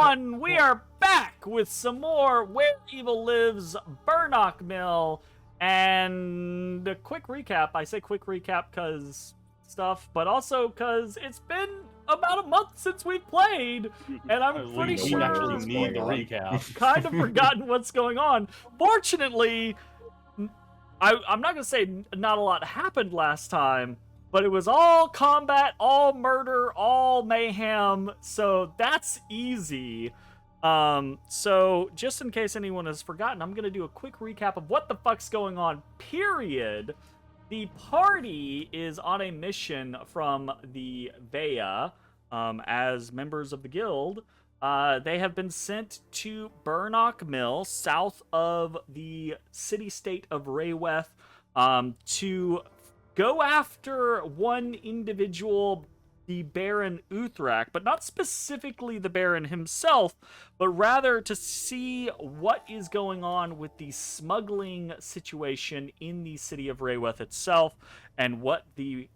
everyone! We are back with some more Where Evil Lives Burnock Mill. And a quick recap. I say quick recap because stuff, but also because it's been about a month since we played, and I'm pretty sure we actually need the recap. Kind of forgotten what's going on. Fortunately, I'm not going to say not a lot happened last time, but it was all combat, all murder, all mayhem, so that's easy. So just in case anyone has forgotten, I'm going to do a quick recap of what the fuck's going on, period. The party is on a mission from the VAEA, as members of the guild. They have been sent to Burnock Mill, south of the city-state of Rhaweth, to go after one individual, the Baron Uthrak, but not specifically the Baron himself, but rather to see what is going on with the smuggling situation in the city of Rhaweth itself, and what the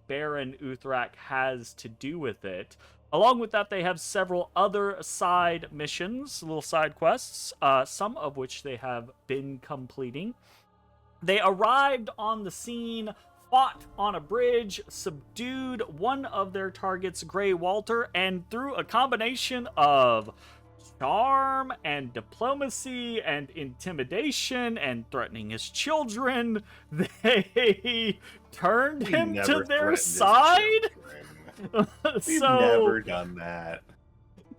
Baron Uthrak has to do with it. Along with that, they have several other side missions, little side quests, some of which they have been completing. They arrived on the scene, fought on a bridge, subdued one of their targets, Grey Walter, and through a combination of charm and diplomacy and intimidation and threatening his children, they turned him to their side. We've never done that.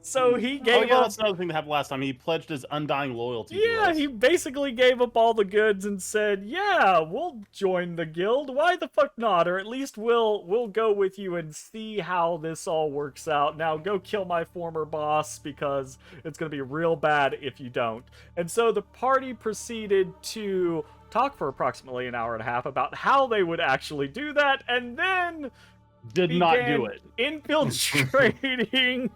So he gave up. That's another thing that happened last time. He pledged his undying loyalty to Yeah, us. he basically gave up all the goods and said, "Yeah, we'll join the guild. Why the fuck not? Or at least we'll go with you and see how this all works out. Now go kill my former boss because it's gonna be real bad if you don't." And so the party proceeded to talk for approximately an hour and a half about how they would actually do that, and then Did not do it. Infiltrating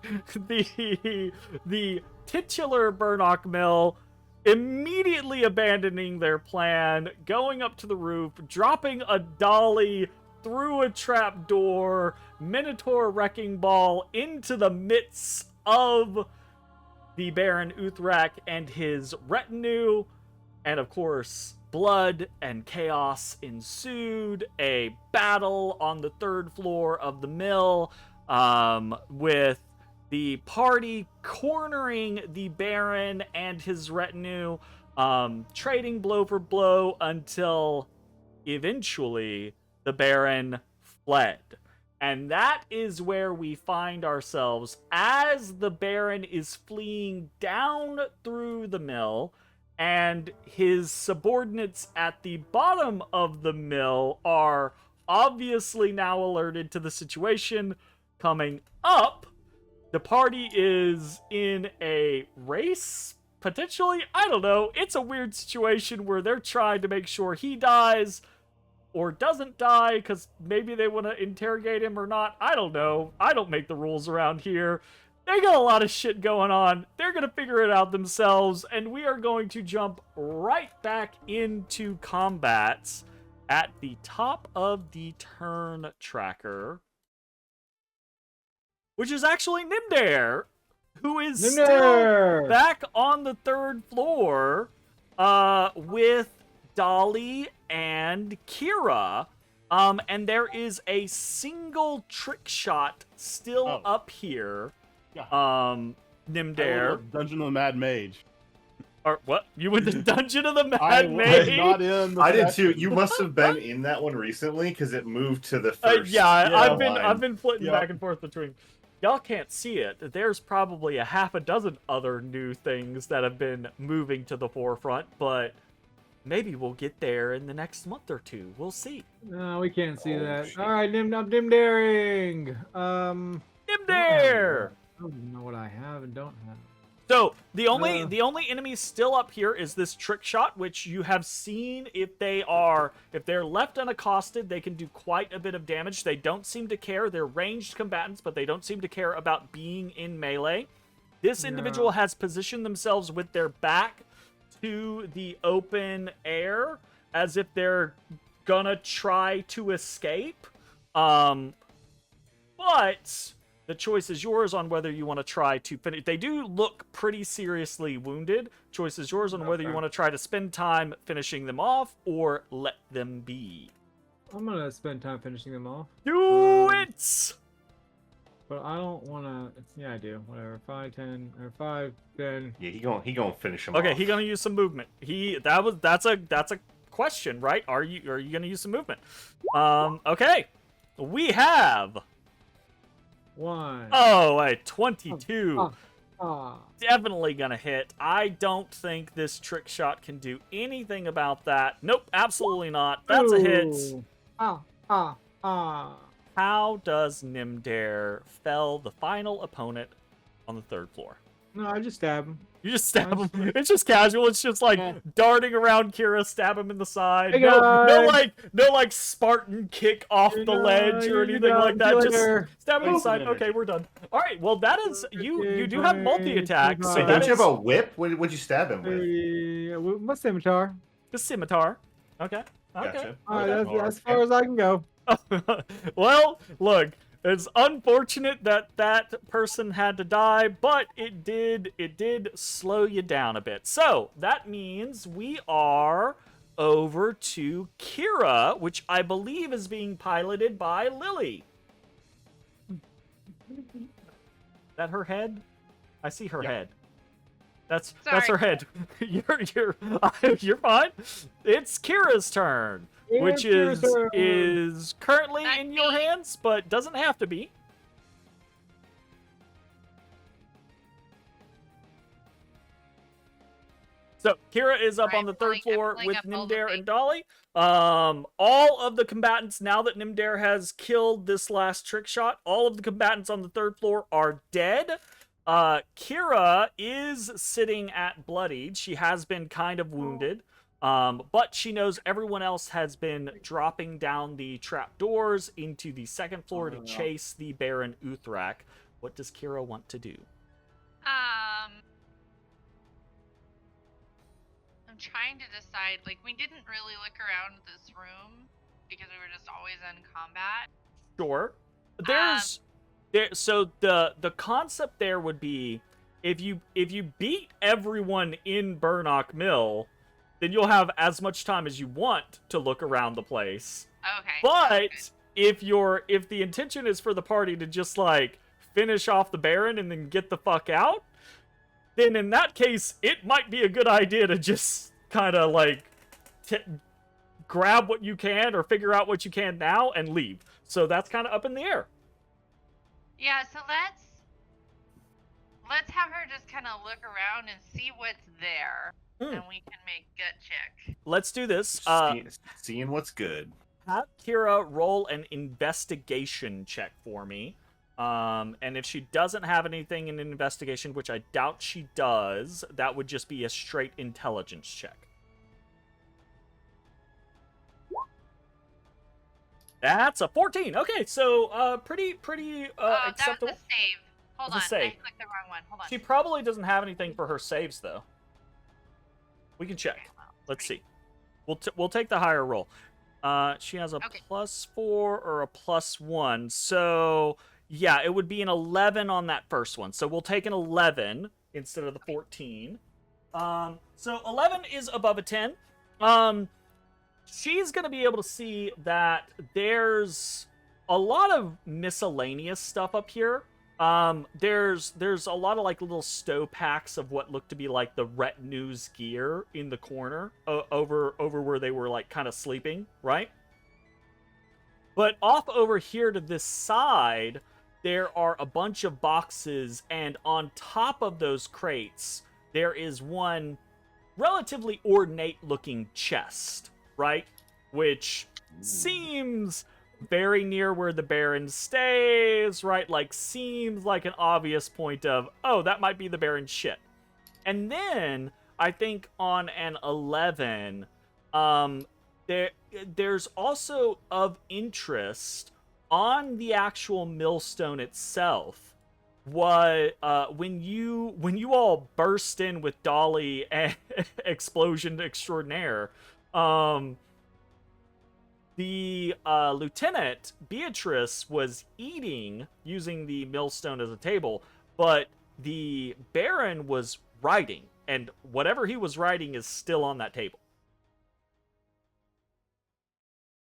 the titular Burnock Mill, immediately abandoning their plan, going up to the roof, dropping a dolly through a trap door, Minotaur wrecking ball into the midst of the Baron Uthrak and his retinue, and of course, blood and chaos ensued. A battle on the third floor of the mill, with the party cornering the Baron and his retinue, trading blow for blow until eventually the Baron fled. And that is where we find ourselves as the Baron is fleeing down through the mill, and his subordinates at the bottom of the mill are obviously now alerted to the situation coming up. The party is in a race, potentially. I don't know. It's a weird situation where they're trying to make sure he dies or doesn't die, because maybe they want to interrogate him or not. I don't know. I don't make the rules around here. They got a lot of shit going on. They're going to figure it out themselves, and we are going to jump right back into combats at the top of the turn tracker, which is actually Nymdaer, who is still back on the third floor with Dolly and Kira. And there is a single trick shot still up here. Nymdaer. Dungeon of the Mad Mage. Or what? You went to Dungeon of the Mad Mage? I did too. You must have been in that one recently because it moved to the first. I've been flitting back and forth between. Y'all can't see it. There's probably a half a dozen other new things that have been moving to the forefront, but maybe we'll get there in the next month or two. We'll see. No, we can't see that. Shit. All right, Nymdaering. Nymdaer! I don't even know what I have and don't have. So the only enemy still up here is this trick shot, which you have seen. If they're left unaccosted, they can do quite a bit of damage. They don't seem to care. They're ranged combatants, but they don't seem to care about being in melee. This individual has positioned themselves with their back to the open air, as if they're gonna try to escape. But The choice is yours on whether you want to try to finish. They do look pretty seriously wounded. Choice is yours on whether you want to try to spend time finishing them off or let them be. I'm gonna spend time finishing them off. Do it! But I don't wanna. Yeah, I do. Whatever. 5, 10, or 5, 10. Yeah, he gonna finish him Okay, off. he's gonna use some movement. That's a question, right? Are you gonna use some movement? Okay. We have 1. a 22. Ah. Definitely gonna hit. I don't think this trick shot can do anything about that. Nope, absolutely not. That's a hit. Ooh. Ah. How does Nymdaer fell the final opponent on the 3rd floor? No, I just stab him. You just stab him. It's just casual. It's just like darting around Kira, stab him in the side. Hey, No guys. like Spartan kick off the ledge or anything like that. Just stab him in the side. Okay, we're done. All right. Well, that is you do have multi-attack, so Hey, that don't you is have a whip? What'd you stab him with? Yeah, my scimitar. the scimitar. Okay. Okay. Gotcha. Alright, that's as far as I can go. Well, look, it's unfortunate that that person had to die, but it did slow you down a bit. So that means we are over to Kira, which I believe is being piloted by Lily. That her head? I see her head. That's her head. You're fine. It's Kira's turn, which is currently in your hands, but doesn't have to be. So Kira is up on the 3rd floor with Nymdaer and Dolly. All of the combatants, now that Nymdaer has killed this last trick shot, all of the combatants on the 3rd floor are dead. Kira is sitting at bloodied. She has been kind of wounded, but she knows everyone else has been dropping down the trapdoors into the 2nd floor to chase the Baron Uthrak. What does Kira want to do? I'm trying to decide. Like, we didn't really look around this room because we were just always in combat. Sure. So the concept there would be if you beat everyone in Burnock Mill, then you'll have as much time as you want to look around the place. Okay. But if the intention is for the party to just like finish off the Baron and then get the fuck out, then in that case it might be a good idea to just kind of like grab what you can or figure out what you can now and leave. So that's kind of up in the air. Yeah, so let's have her just kind of look around and see what's there, and we can make gut check. Let's do this. Seeing what's good. Have Kira roll an investigation check for me. And if she doesn't have anything in an investigation, which I doubt she does, that would just be a straight intelligence check. That's a 14. Okay, so pretty acceptable. That was a save. Hold on, Save. I clicked the wrong one. Hold on. She probably doesn't have anything for her saves though. We can check. Okay, well, Let's see. We'll take the higher roll. She has a +4 or a +1. So yeah, it would be an 11 on that first one. So we'll take an 11 instead of the 14. So 11 is above a 10. She's going to be able to see that there's a lot of miscellaneous stuff up here. There's a lot of like little stow packs of what looked to be like the retinue's gear in the corner over where they were like kind of sleeping, right? But off over here to this side, there are a bunch of boxes, and on top of those crates, there is one relatively ornate looking chest, right? Which seems very near where the Baron stays, right? Like, seems like an obvious point of, oh, that might be the Baron's shit. And then, I think on an 11, there's also of interest on the actual millstone itself. What when you all burst in with Dolly and explosion extraordinaire, The lieutenant, Beatrice, was eating using the millstone as a table, but the Baron was writing, and whatever he was writing is still on that table.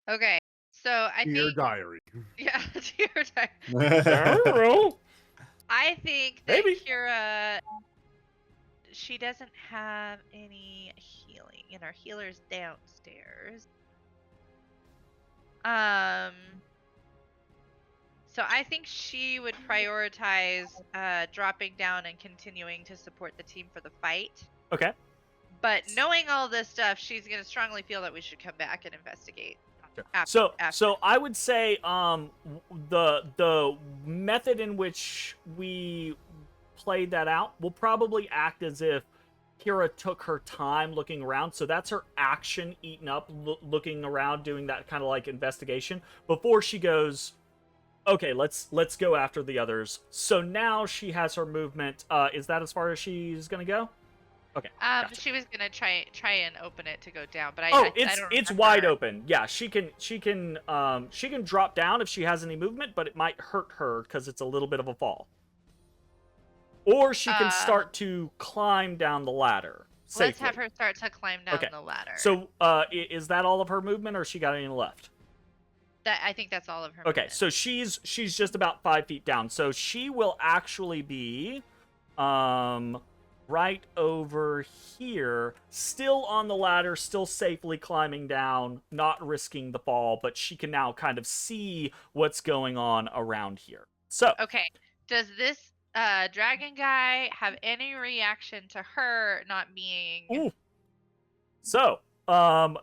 Okay, so I Dear think diary. yeah, dear diary. I think that Maybe. Kira, she doesn't have any healing, and our healer's downstairs. So I think she would prioritize dropping down and continuing to support the team for the fight. Okay. But knowing all this stuff, she's gonna strongly feel that we should come back and investigate. So after. I would say the method in which we played that out will probably act as if Kira took her time looking around. So that's her action eaten up, looking around, doing that kind of like investigation before she goes, okay, let's go after the others. So now she has her movement. Is that as far as she's gonna go? Okay. Gotcha. She was gonna try and open it to go down, but I don't it's remember. wide open. Yeah, she can drop down if she has any movement, but it might hurt her because it's a little bit of a fall. Or she can start to climb down the ladder safely. Let's have her start to climb down the ladder. So, is that all of her movement, or she got any left? I think that's all of her. Okay, movement. so she's just about 5 feet down. So she will actually be, right over here, still on the ladder, still safely climbing down, not risking the fall, but she can now kind of see what's going on around here. So, okay, does this dragon guy have any reaction to her not being? Ooh. So,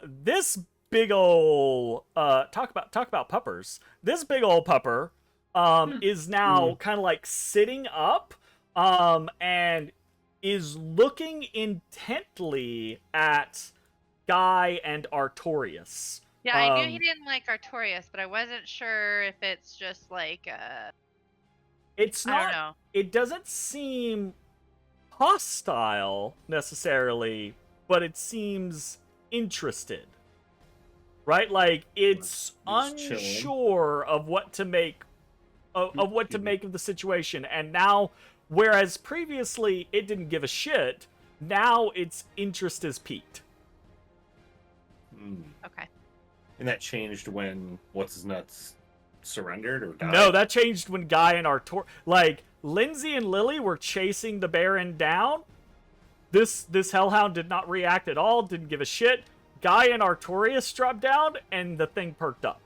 this big ol' talk about puppers. This big ol' pupper is now kind of like sitting up and is looking intently at Guy and Artorias. Yeah, I knew he didn't like Artorias, but I wasn't sure if it's just like it's not, I don't know. It doesn't seem hostile necessarily, but it seems interested. Right? Like it's unsure of what to make of what to make of the situation, and now, whereas previously it didn't give a shit, now its interest is piqued. Okay. And that changed when what's his nuts surrendered or died? No, that changed when Guy and Artor, like Linsey and Lily, were chasing the Baron down. This hellhound did not react at all, didn't give a shit. Guy and Artorias dropped down, and the thing perked up.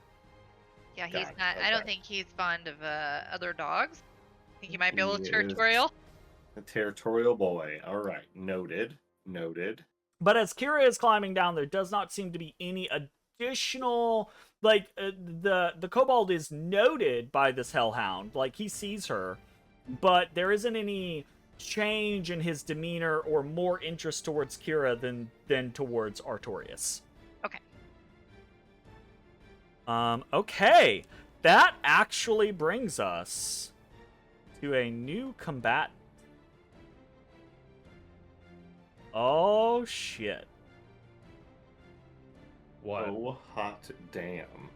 Yeah, he's not. I don't think he's fond of other dogs. I think he might be a little territorial. A territorial boy. All right, noted. But as Kira is climbing down, there does not seem to be any additional, like, the kobold is noted by this hellhound, like he sees her, but there isn't any change in his demeanor or more interest towards Kira than towards Artorias. Okay. Okay. That actually brings us to a new combatant. Oh, shit. What? Oh, hot damn.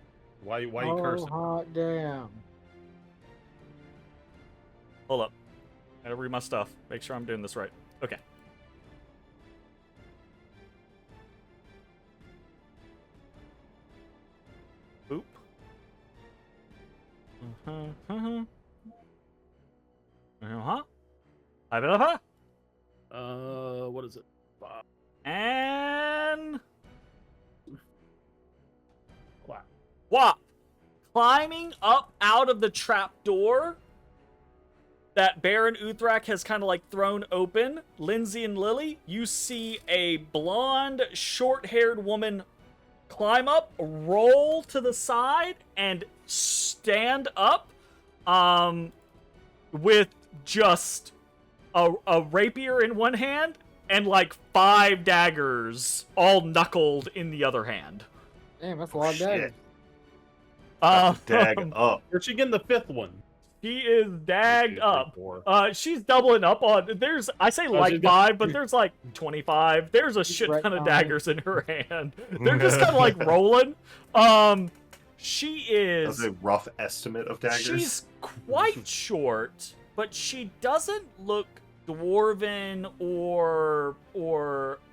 Why you cursing? Hot damn. Hold up. Gotta read my stuff. Make sure I'm doing this right. Okay. Boop. What is it? And Wow. whop. Climbing up out of the trapdoor that Baron Uthrak has kind of like thrown open, Linsey and Lily, you see a blonde, short-haired woman climb up, roll to the side, and stand up with just a rapier in one hand and like 5 daggers all knuckled in the other hand. Damn, that's a lot of daggers. Dag up. Where'd she get the 5th one? She is dagged 2, 3, up. 4. She's doubling up on. I say like she's got- 5, but there's like 25. There's a shit right ton of on. daggers in her hand. They're just kind of like rolling. She That's is. a rough estimate of daggers. She's quite short, but she doesn't look dwarven or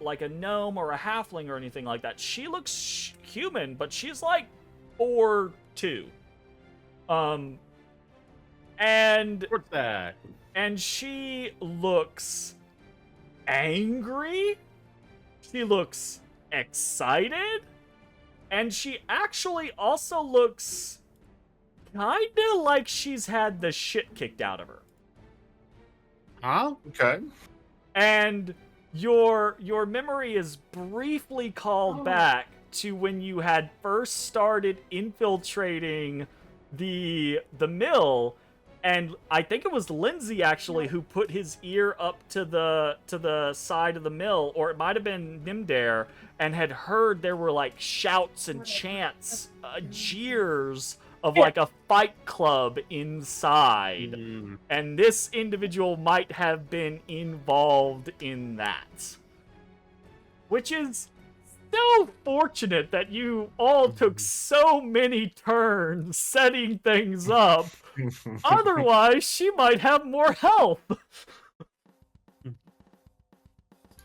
like a gnome or a halfling or anything like that. She looks human, but she's like 4'2". And What's that? she looks angry. She looks excited. And she actually also looks kinda like she's had the shit kicked out of her. Huh? Okay. And your memory is briefly called back to when you had first started infiltrating the mill, and I think it was Linsey actually who put his ear up to the side of the mill, or it might have been Nymdaer, and had heard there were like shouts and chants, jeers of like a fight club inside. And this individual might have been involved in that. Which is so fortunate that you all took so many turns setting things up. Otherwise, she might have more health.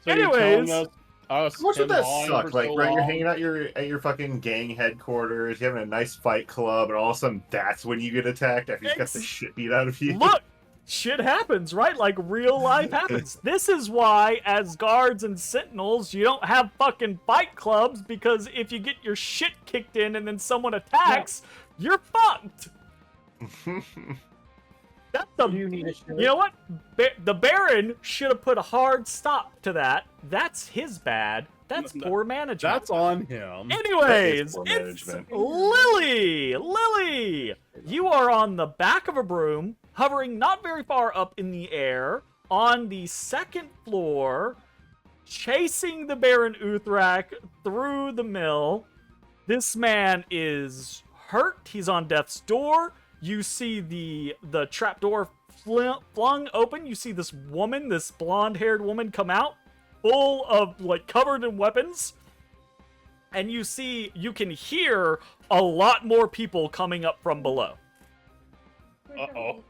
So you're telling Anyways. us How much would him that hawing suck? for Like, so right, you're long? hanging out at your fucking gang headquarters, you're having a nice fight club, and all of a sudden that's when you get attacked after you got the shit beat out of you. Look, shit happens, right? Like real life happens. This is why, as guards and sentinels, you don't have fucking fight clubs, because if you get your shit kicked in and then someone attacks, you're fucked. That's the. You need a shirt. You know what? The Baron should have put a hard stop to that. That's his bad. That's No, poor management. That's on him. Anyways, poor it's management. Lily! Lily! You are on the back of a broom, hovering not very far up in the air, on the second floor, chasing the Baron Uthrak through the mill. This man is hurt. He's on death's door. You see the trapdoor flung open. You see this woman, this blonde-haired woman, come out, full of, like, covered in weapons. And you can hear a lot more people coming up from below. Uh-oh.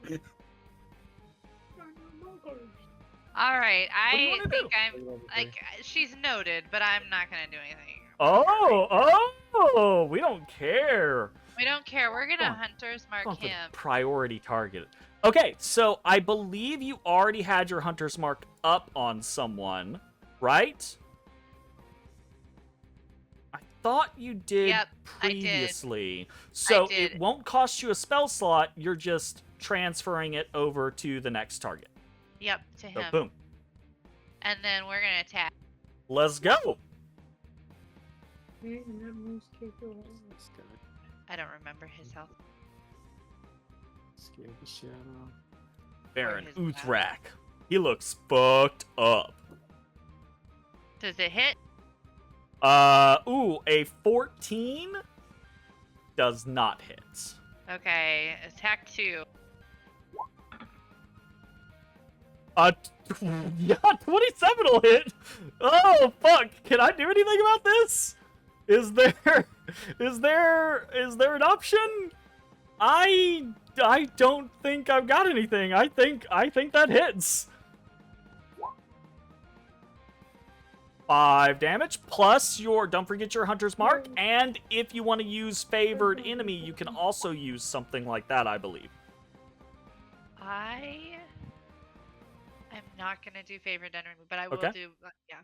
All right, do you I wanna think do? I'm like she's noted, but I'm not gonna do anything. Oh, we don't care. We don't care. We're gonna Oh. hunter's mark Not the him. priority target. Okay, so I believe you already had your hunter's mark up on someone, right? I thought you did Yep, I did. previously. So did. it won't cost you a spell slot, you're just transferring it over to the next target. Yep, to So him. boom. And then we're gonna attack. Let's go. I don't remember his health. Scared the shit out of him. Baron his Uthrak. He looks fucked up. Does it hit? A 14 does not hit. Okay, attack 2. Yeah, 27 will hit. Oh fuck! Can I do anything about this? Is there an option? I don't think I've got anything. I think that hits. 5 damage plus don't forget your hunter's mark, and if you want to use favored enemy, you can also use something like that, I believe. I am not gonna do favorite enemy, but I will Okay. do. Yeah,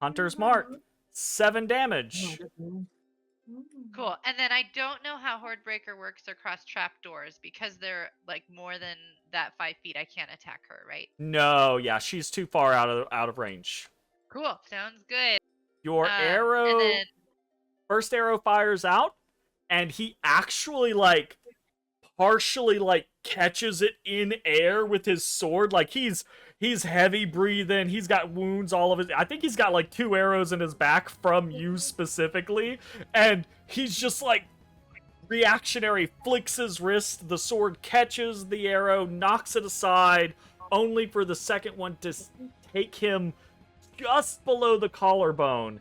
Hunter's mark, 7 damage. cool. And then I don't know how Hordebreaker works across trapdoors because they're like more than that 5 feet. I can't attack her, right? No, yeah, she's too far out of range. Cool. Sounds good. Your And arrow, then first arrow fires out, and he actually like partially like catches it in air with his sword. Like he's heavy breathing. He's got wounds all of his. I think he's got like 2 arrows in his back from you specifically, and he's just like reactionary flicks his wrist. The sword catches the arrow, knocks it aside, only for the second one to take him just below the collarbone.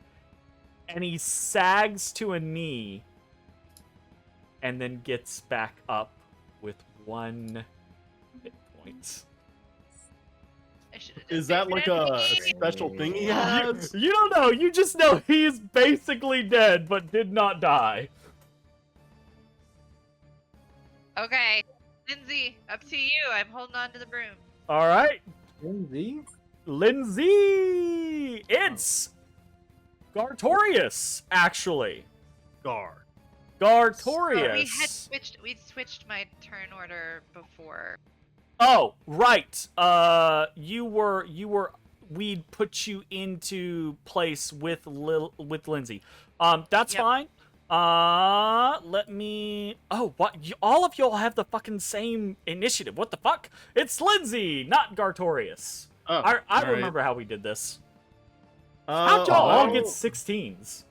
And he sags to a knee and then gets back up with 1 hit point. Is that like a special thing he has? You don't know. You just know he's basically dead, but did not die. Okay, Linsey, up to you. I'm holding on to the broom. All right, Linsey? Linsey. It's Gartorius, actually. Gar. Gartorius. We'd switched my turn order before. Oh, right. We'd put you into place with Linsey. That's Yep. fine. Let me. Oh, what? All of y'all have the fucking same initiative. What the fuck? It's Linsey, not Gartorius. Oh, I all right. remember how we did this. How'd y'all all get 16s?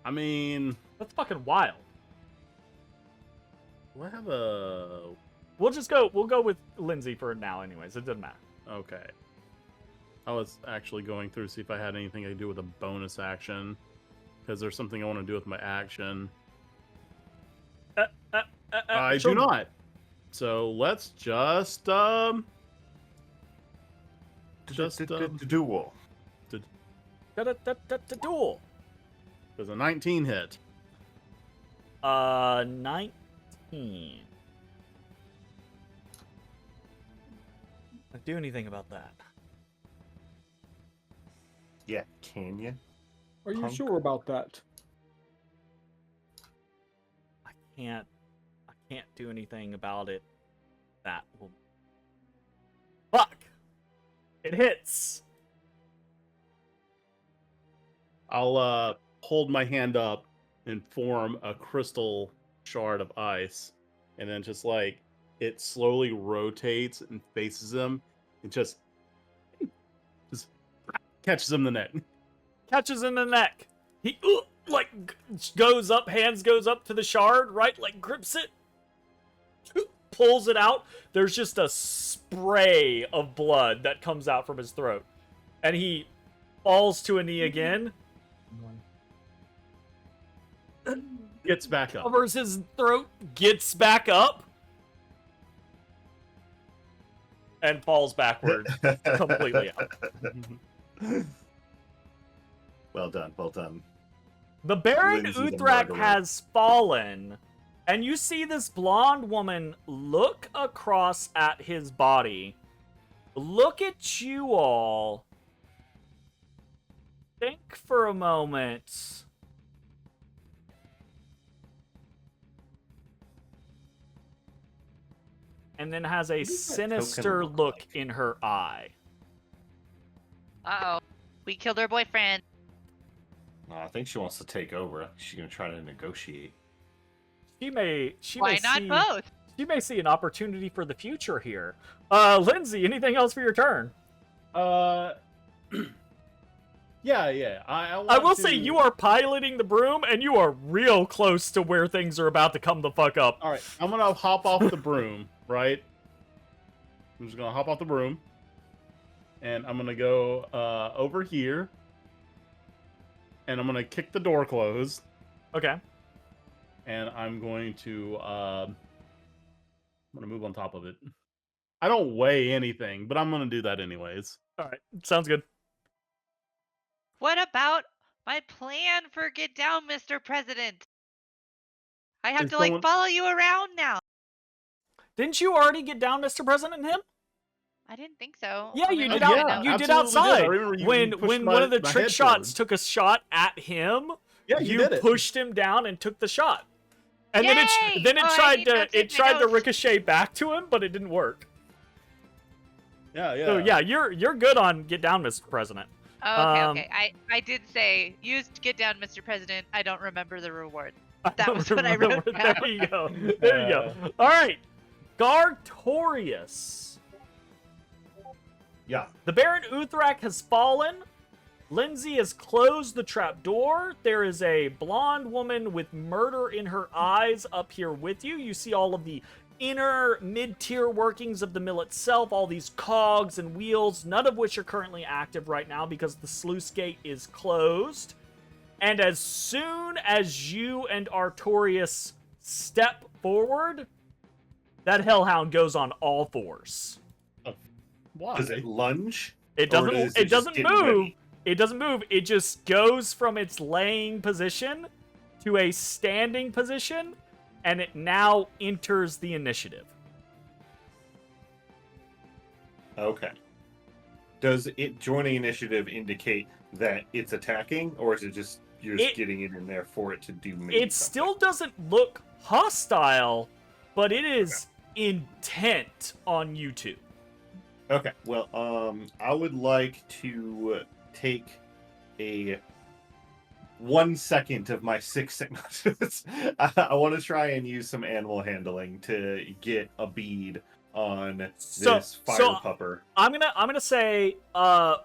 I mean, That's fucking wild. do I have a... We'll go with Linsey for now anyways. It doesn't matter. Okay. I was actually going through to see if I had anything I could do with a bonus action. Because there's something I want to do with my action. I sure. do not. So let's just Duel. Duel. There's a 19 hit. 19. Not do anything about that. Yeah, can you? Are you Punk. sure about that? I can't do anything about it. That will. Fuck! It hits! I'll hold my hand up and form a crystal shard of ice. And then just like it slowly rotates and faces him and just catches him in the neck. Catches in the neck. He goes up, hands goes up to the shard, right? Like grips it, pulls it out. There's just a spray of blood that comes out from his throat. And he falls to a knee again. Gets back up. Covers his throat, gets back up, and falls backward completely out. Well done, well done. The Baron Linsey the Uthrak murderer. has fallen, and you see this blonde woman look across at his body, look at you all, think for a moment, and then has a What does that sinister token look look like? in her eye. Uh-oh. We killed her boyfriend. I think she wants to take over. She's gonna try to negotiate. She may Why not see, both? She may see an opportunity for the future here. Linsey, anything else for your turn? Yeah. I I will want say to- you are piloting the broom, and you are real close to where things are about to come the fuck up. All right, I'm gonna hop off the broom, right? I'm just gonna hop off the broom, and I'm gonna go over here, and I'm gonna kick the door closed, Okay. and I'm going to I'm gonna move on top of it. I don't weigh anything, but I'm gonna do that anyways. All right. Sounds good. What about my plan for Get Down, Mr. President? I have Is to, like, someone- follow you around now. Didn't you already get down, Mr. President, and him? I didn't think so. Yeah, Or you maybe did I out. know. You did absolutely outside I remember you when pushed one of the my trick head shots forward. took a shot at him. Yeah, you did it. pushed him down and took the shot, and Yay! then it Oh, I tried need to notes in my tried to notes. ricochet back to him, but it didn't work. Yeah. So yeah, you're good on get down, Mr. President. Oh, okay, Um, okay. I did say, used Get Down, Mr. President. I don't remember the reward. That don't was what I wrote remember. down. There you go. There you go. All right, Gartorius. Yeah. The Baron Uthrak has fallen. Linsey has closed the trap door. There is a blonde woman with murder in her eyes up here with you. You see all of the inner mid-tier workings of the mill itself, all these cogs and wheels, none of which are currently active right now because the sluice gate is closed. And as soon as you and Artorias step forward, that hellhound goes on all fours. Why? Does it lunge? It Or doesn't. does It it just doesn't get move. ready? It doesn't move. It just goes from its laying position to a standing position, and it now enters the initiative. Okay. Does it joining initiative indicate that it's attacking, or is it just you're just getting it in there for it to do maybe It something? still doesn't look hostile, but it is intent on you two. Okay. Well, I would like to take a 1 second of my 6 seconds. I want to try and use some animal handling to get a bead on this fire pupper. I'm gonna say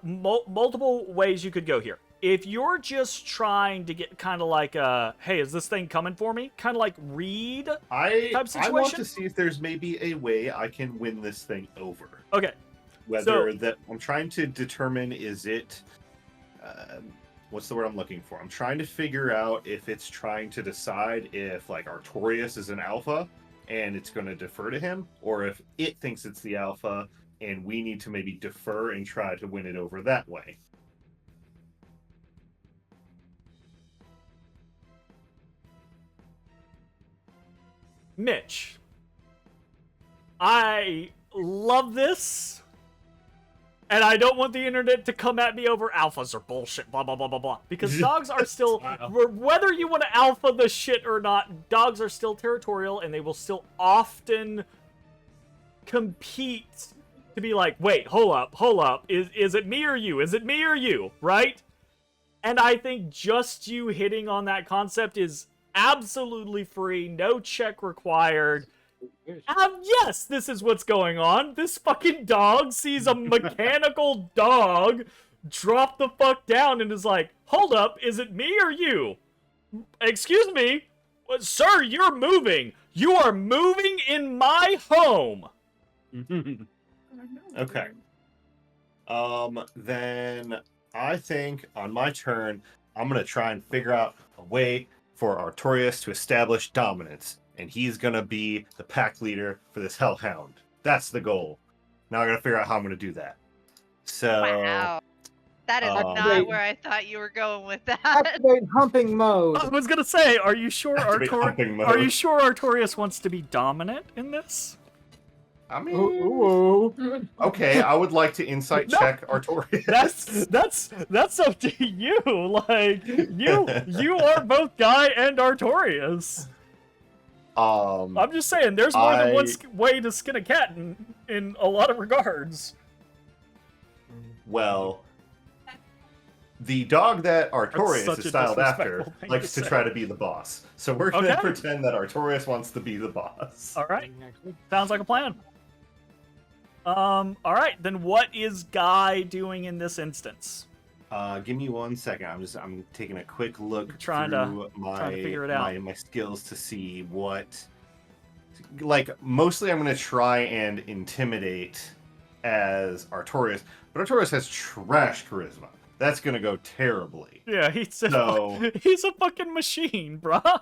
multiple ways you could go here. If you're just trying to get kind of like hey, is this thing coming for me? Kind of like read type I want situation? to see if there's maybe a way I can win this thing over. Okay. Whether So- that I'm trying to determine, is it what's the word I'm looking for? I'm trying to figure out if it's trying to decide if like Artorias is an alpha and it's going to defer to him, or if it thinks it's the alpha and we need to maybe defer and try to win it over that way. Mitch, I love this, and I don't want the internet to come at me over alphas or bullshit, blah, blah, blah, blah, blah. Because dogs are still, whether you want to alpha the shit or not, dogs are still territorial, and they will still often compete to be like, wait, hold up, is it me or you? Is it me or you, right? And I think just you hitting on that concept is absolutely free, no check required. Yes, this is what's going on. This fucking dog sees a mechanical dog drop the fuck down and is like, hold up, is it me or you? Excuse me? Sir, you're moving. You are moving in my home. Okay. Then I think on my turn, I'm going to try and figure out a way for Artorias to establish dominance. And he's going to be the pack leader for this hellhound. That's the goal. Now I got to figure out how I'm going to do that. So, Wow. That is not Activate- where I thought you were going with that. Activate humping mode. I was gonna say, are you sure Activate humping mode. Are you sure Artorias wants to be dominant in this? I mean, Ooh. okay, I would like to insight No. check Artorias. That's up to you. Like you are both Guy and Artorias. I'm just saying, there's more than one way to skin a cat in a lot of regards. Well, the dog that That's Artorias such is a styled after disrespectful thing likes to to say. try to be the boss. So we're going to Okay. pretend that Artorias wants to be the boss. All right, sounds like a plan. All right, then what is Guy doing in this instance? Give me 1 second. I'm taking a quick look Trying through to figure it out. my skills to see what. Like mostly, I'm going to try and intimidate as Artorias, but Artorias has trash charisma. That's going to go terribly. Yeah, he's So- he's a fucking machine, bruh.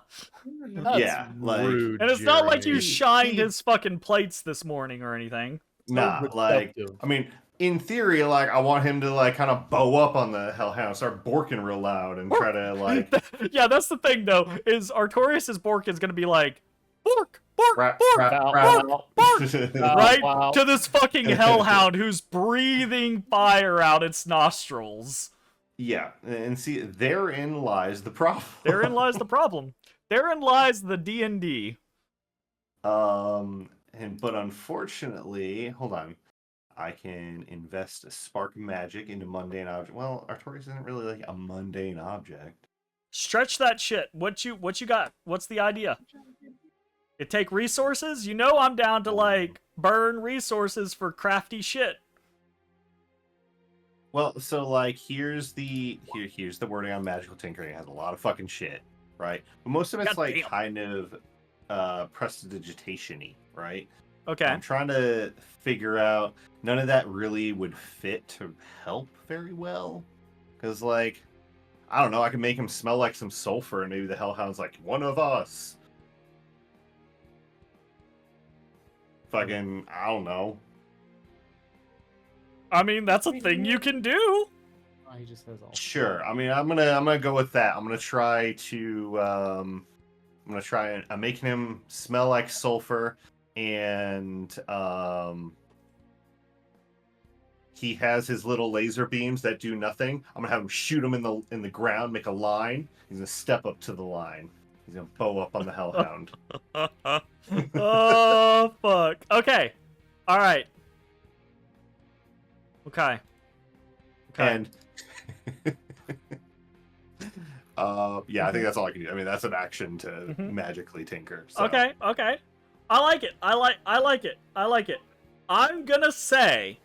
Yeah, like And it's not like you Jeremy. shined his fucking plates this morning or anything. nah, like I mean, in theory, like I want him to like kind of bow up on the hellhound, start borking real loud, and try to like Yeah, that's the thing though, is Artorias' Bork is gonna be like, Bork, Bork, rap, Bork, rap, Bork, Bork, right? wow. To this fucking hellhound who's breathing fire out its nostrils. Yeah, and see, therein lies the problem. Therein lies the problem. Therein lies the D&D. But unfortunately, hold on. I can invest a spark of magic into mundane object. Well, Artorias isn't really like a mundane object. Stretch that shit. What you got? What's the idea? It take resources? You know I'm down to like burn resources for crafty shit. Well, so like here's the wording on magical tinkering. It has a lot of fucking shit, right? But most of it's like Goddamn. kind of prestidigitation-y, right? Okay. I'm trying to figure out none of that really would fit to help very well. Cause like, I don't know, I can make him smell like some sulfur and maybe the Hellhound's like, one of us. Fucking, I don't know. I mean, that's a thing you can do. Oh, he just says all. Sure. I mean, I'm gonna go with that. I'm gonna try and making him smell like sulfur, and he has his little laser beams that do nothing. I'm gonna have him shoot him in the ground, make a line. He's gonna step up to the line. He's gonna bow up on the Hellhound. Oh, fuck. Okay. All right. Okay. And yeah, I think that's all I can do. I mean, that's an action to magically tinker. So. Okay. I like it. I like it. I'm gonna say,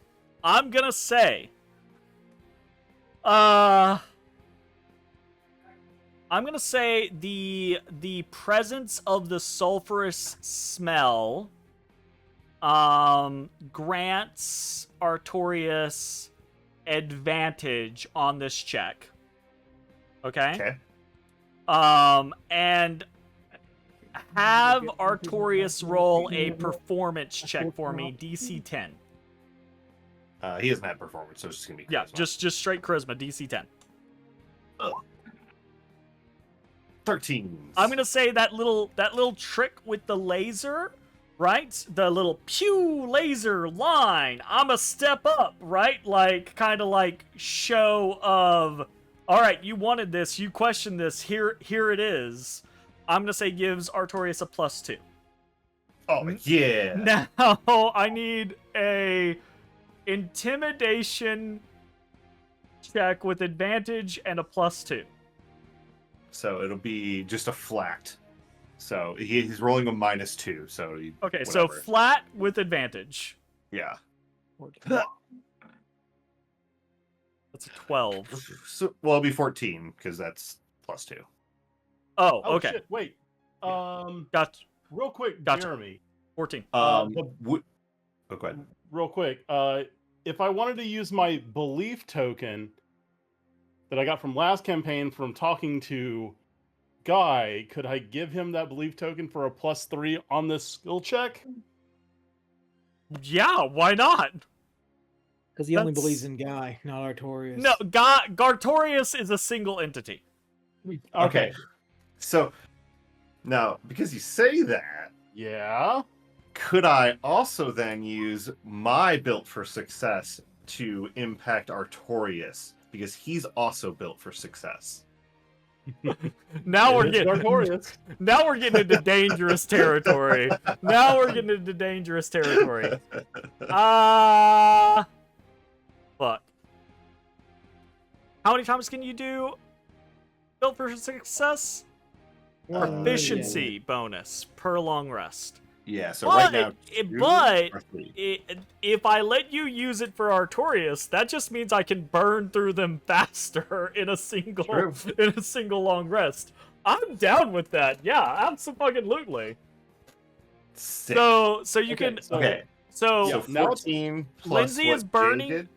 the presence of the sulfurous smell grants Artorias advantage on this check. Okay? And have Artorias roll a performance check for me, DC 10. He doesn't have performance, so it's just gonna be charisma. Yeah, just straight charisma, DC 10. 13. I'm gonna say that little trick with the laser, right? The little pew laser line. I'm a step up, right? Like kind of like show of, all right, you wanted this, you questioned this. Here it is. I'm gonna say gives Artorias a +2. Oh yeah. Now I need a intimidation check with advantage and a +2. So it'll be just a flat. So he's rolling a -2. So Okay, so flat with advantage. Yeah. That's a 12. So, well, it'll be 14 because that's +2. Oh, Oh, okay. shit, wait. Gotcha. Real quick, Gotcha. Jeremy. 14. Oh, go ahead. Real quick. If I wanted to use my belief token that I got from last campaign from talking to Guy, could I give him that belief token for a +3 on this skill check? Yeah, why not? Because he only That's- believes in Guy, not Artorias. No, Gartorius is a single entity. Okay. So now, because you say that, Yeah. could I also then use my built for success to impact Artorias? Because he's also built for success. Now we're It's getting Artorias. now we're getting into dangerous territory. Fuck. How many times can you do built for success? Proficiency bonus per long rest. Yeah, so right now, But 2 or 3? if I let you use it for Artorias, that just means I can burn through them faster in a single long rest. I'm down with that. Yeah, absolutely. Sick. So you Okay, can. Okay, So Yeah, so now it's- 14 plus Lindsay what is Jay burning. did?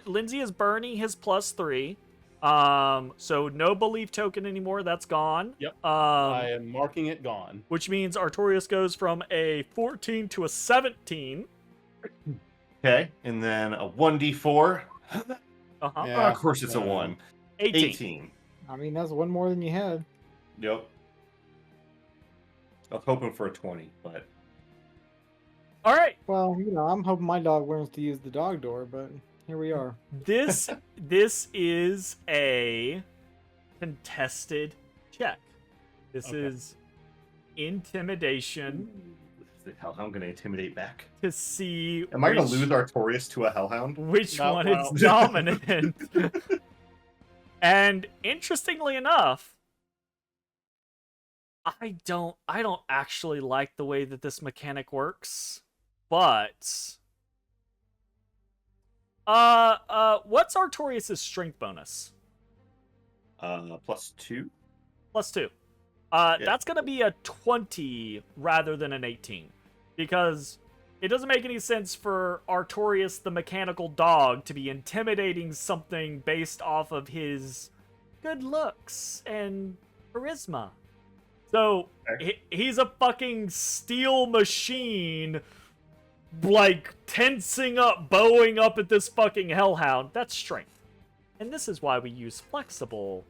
Lindsay is burning his +3. So no belief token anymore. That's gone. Yep. Um, I am marking it gone. which means Artorias goes from a 14 to a 17. Okay, and then a 1d4. Uh-huh. Yeah. Of course it's a 1. 18. I mean, that's one more than you had. Yep. I was hoping for a 20, but All right. Well, I'm hoping my dog learns to use the dog door, but here we are. This is a contested check. This Okay. is intimidation how I'm going to intimidate back. to see Am I going to which- lose Artorias to a Hellhound? which No, one well. is dominant. And interestingly enough, I don't actually like the way that this mechanic works, but What's Artorias' strength bonus? +2. +2. Yeah. That's gonna be a 20 rather than an 18. Because it doesn't make any sense for Artorias the mechanical dog to be intimidating something based off of his good looks and charisma. So, he's a fucking steel machine, like, tensing up, bowing up at this fucking hellhound. That's strength. And this is why we use flexible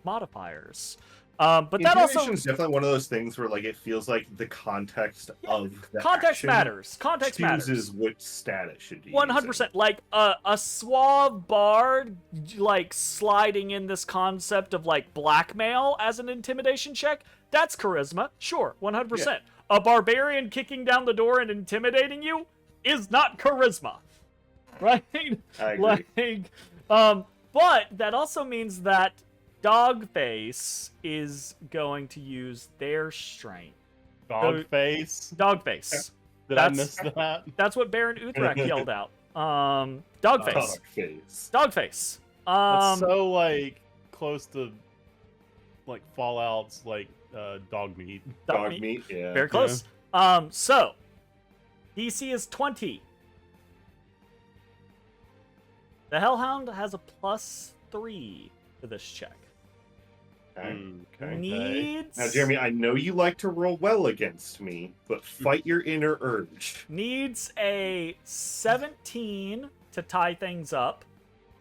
modifiers. But that also is definitely one of those things where like it feels like the context of the context action matters. Context chooses matters. which stat it should be. 100%. Like a suave bard, like sliding in this concept of like blackmail as an intimidation check. That's charisma. Sure, 100%. Yeah. A barbarian kicking down the door and intimidating you is not charisma, right? I agree. Like, but that also means that Dogface is going to use their strength. Dogface. Dogface. Did I miss that? That's what Baron Uthrak yelled out. Dogface. Dogface. Dogface. That's so like close to like Fallout's like dog meat. Dog meat, yeah. Very close. So DC is 20. The Hellhound has a +3 to this check. Okay. Needs Now, Jeremy, I know you like to roll well against me, but fight your inner urge. needs a 17 to tie things up,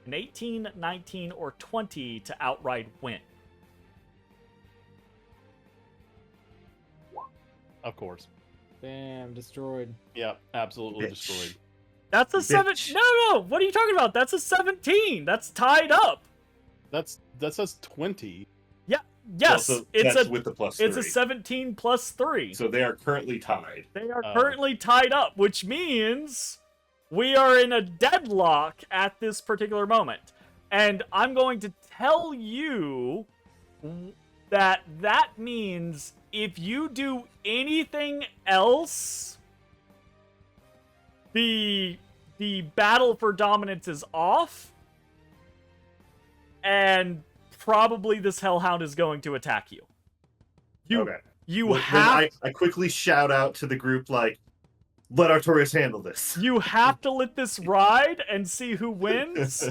an 18, 19, or 20 to outright win. Of course. Damn, destroyed. Yeah, absolutely Bitch. destroyed. That's a 7. Bitch. No. What are you talking about? That's a 17. That's tied up. That says 20. Yes, Well, so it's that's a with the +3. it's a 17 plus 3. So they are currently tied. They are Oh. currently tied up, which means we are in a deadlock at this particular moment. And I'm going to tell you that that means if you do anything else, the battle for dominance is off, and probably this Hellhound is going to attack you. Okay. You Well, then have I quickly shout out to the group, like, let Artorias handle this. you have to let this ride and see who wins,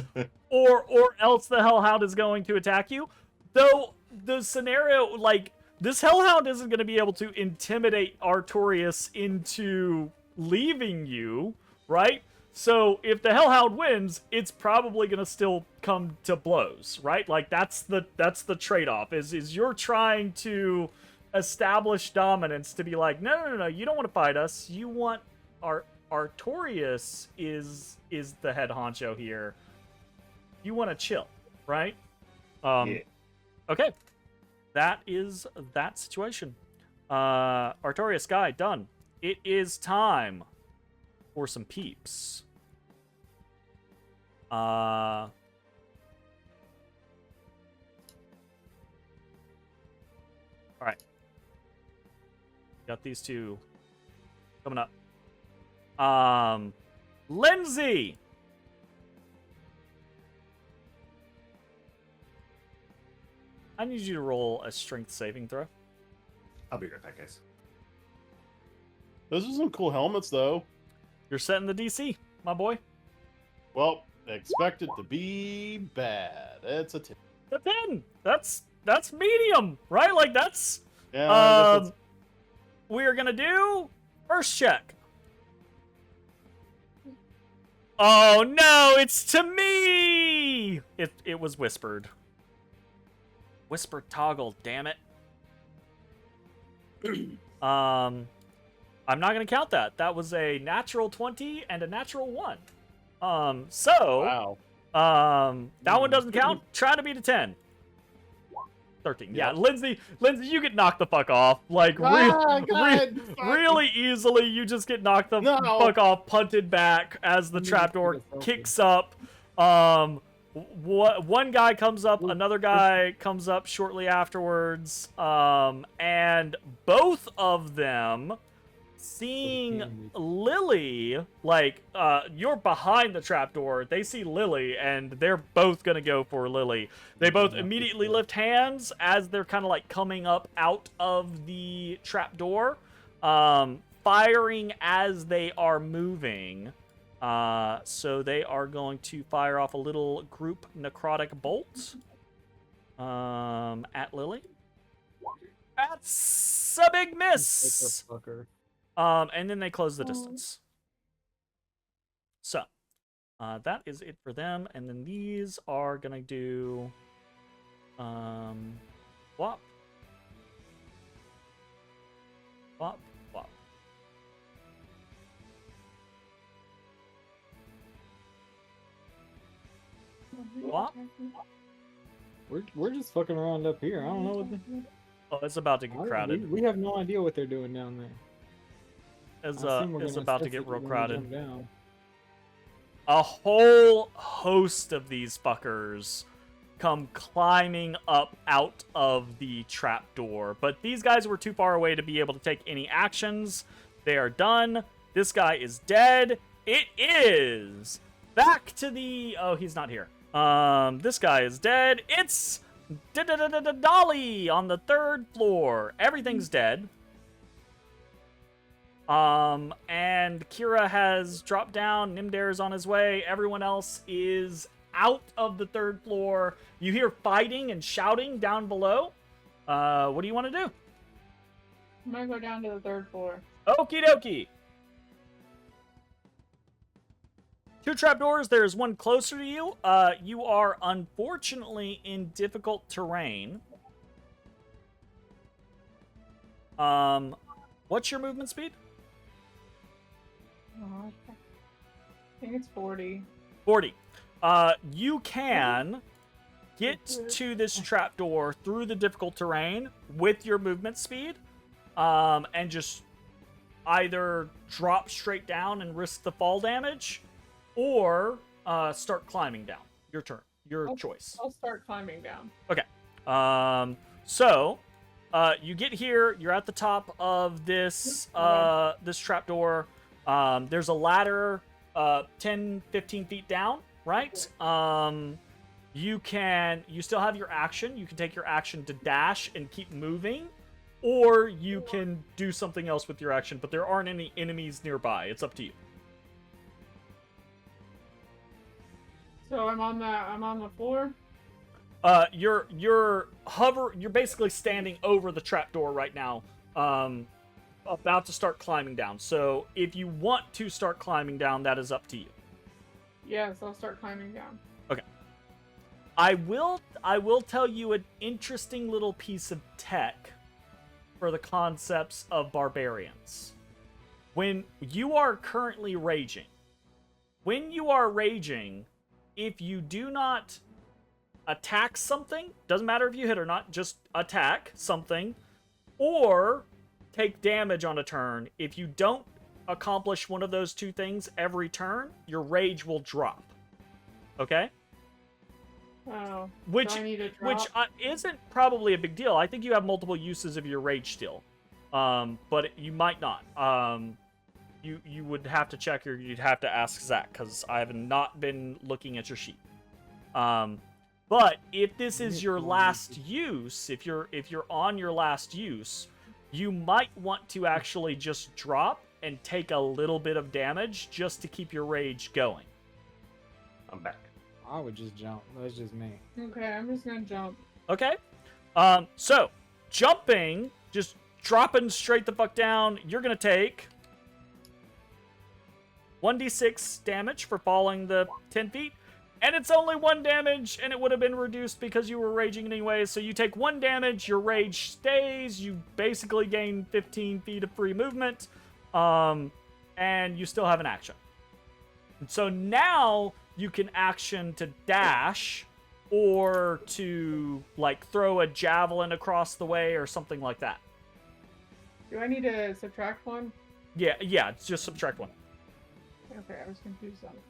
or else the Hellhound is going to attack you. Though the scenario, like, this Hellhound isn't going to be able to intimidate Artorias into leaving you, right? So if the Hellhound wins, it's probably going to still come to blows, right? Like, that's the trade-off, is you're trying to establish dominance to be like, no, you don't want to fight us. You want Artorias is the head honcho here. You want to chill, right? Yeah. Okay. That is that situation. Artorias guy, done. It is time for some peeps. All right. Got these two coming up. Linsey. I need you to roll a strength saving throw. I'll be right back, guys. Those are some cool helmets, though. You're setting the DC, my boy. Well, expect it to be bad. It's a 10. A 10. That's medium, right? Like that's. Yeah, I guess We are gonna do first check. Oh no, it's to me. It was whispered. Whispered toggle, damn it. I'm not gonna count that. That was a natural 20 and a natural 1. So wow. that one doesn't count. Try to beat a 10. 13. Yeah, Yep. Linsey, you get knocked the fuck off. Like really easily. You just get knocked the No. fuck off, punted back as the trapdoor kicks up. One guy comes up, another guy comes up shortly afterwards, and both of them seeing Lily, like, you're behind the trapdoor. They see Lily, and they're both gonna go for Lily. They both immediately lift hands as they're kind of like coming up out of the trapdoor, firing as they are moving. So they are going to fire off a little group necrotic bolt at Lily. That's a big miss. And then they close the distance. So, that is it for them. And then these are gonna do, whop, whop, whop. Whop. We're just fucking around up here. I don't know what. Oh, it's about to get crowded. We have no idea what they're doing down there. It's It's about to get real crowded. A whole host of these fuckers come climbing up out of the trapdoor. But these guys were too far away to be able to take any actions. They are done. This guy is dead. It is back to the... Oh, he's not here. This guy is dead. It's Dolly on the 3rd floor. Everything's dead. And Kira has dropped down. Nymdaer is on his way. Everyone else is out of the 3rd floor. You hear fighting and shouting down below. What do you want to do? I'm gonna go down to the 3rd floor. Okie dokie. 2 trapdoors. There's one closer to you. You are unfortunately in difficult terrain. What's your movement speed? I think it's 40. 40. You can get to this trapdoor through the difficult terrain with your movement speed, and just either drop straight down and risk the fall damage, or start climbing down. Your turn. Your choice. I'll start climbing down. Okay. So you get here. You're at the top of this this trapdoor. There's a ladder 10, 15 feet down, right? You still have your action. You can take your action to dash and keep moving, or you can do something else with your action, but there aren't any enemies nearby. It's up to you. So I'm on the floor? You're basically standing over the trapdoor right now. About to start climbing down. So if you want to start climbing down, that is up to you. Yes, I'll start climbing down. Okay. I will tell you an interesting little piece of tech for the concepts of barbarians. When you are currently raging, if you do not attack something, doesn't matter if you hit or not, just attack something, or take damage on a turn. If you don't accomplish one of those two things every turn, your rage will drop. Okay? Oh. Which so I need to drop? Isn't probably a big deal. I think you have multiple uses of your rage still. But you might not. You would have to check, or you'd have to ask Zach, because I have not been looking at your sheet. But if this is your last use, if you're on your last use, you might want to actually just drop and take a little bit of damage just to keep your rage going. I'm back. I would just jump. That's just me. Okay, I'm just gonna jump. Okay. So jumping, just dropping straight the fuck down, you're gonna take 1d6 damage for falling the 10 feet. And it's only 1 damage, and it would have been reduced because you were raging anyway. So you take 1 damage, your rage stays, you basically gain 15 feet of free movement, and you still have an action. And so now you can action to dash, or to, like, throw a javelin across the way, or something like that. Do I need to subtract 1? Yeah, it's just subtract 1. Okay, I was confused on it.